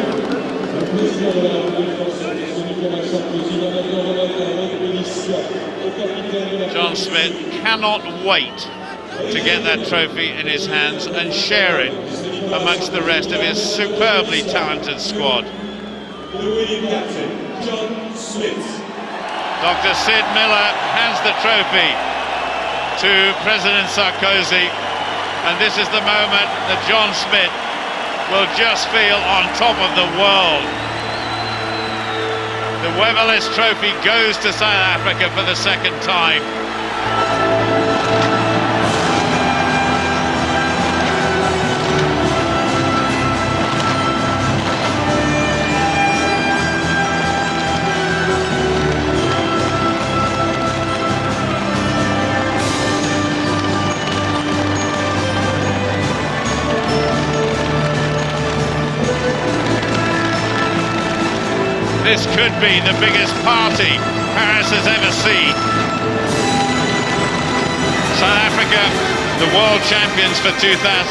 John Smith cannot wait to get that trophy in his hands and share it amongst the rest of his superbly talented squad. Dr. Sid Miller hands the trophy to President Sarkozy, and this is the moment that John Smith will just feel on top of the world. The Weberlist Trophy goes to South Africa for the second time. This could be the biggest party Paris has ever seen. South Africa, the world champions for 2007,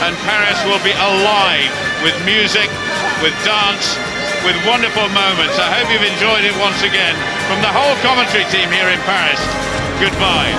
and Paris will be alive with music, with dance, with wonderful moments. I hope you've enjoyed it once again. From the whole commentary team here in Paris, goodbye.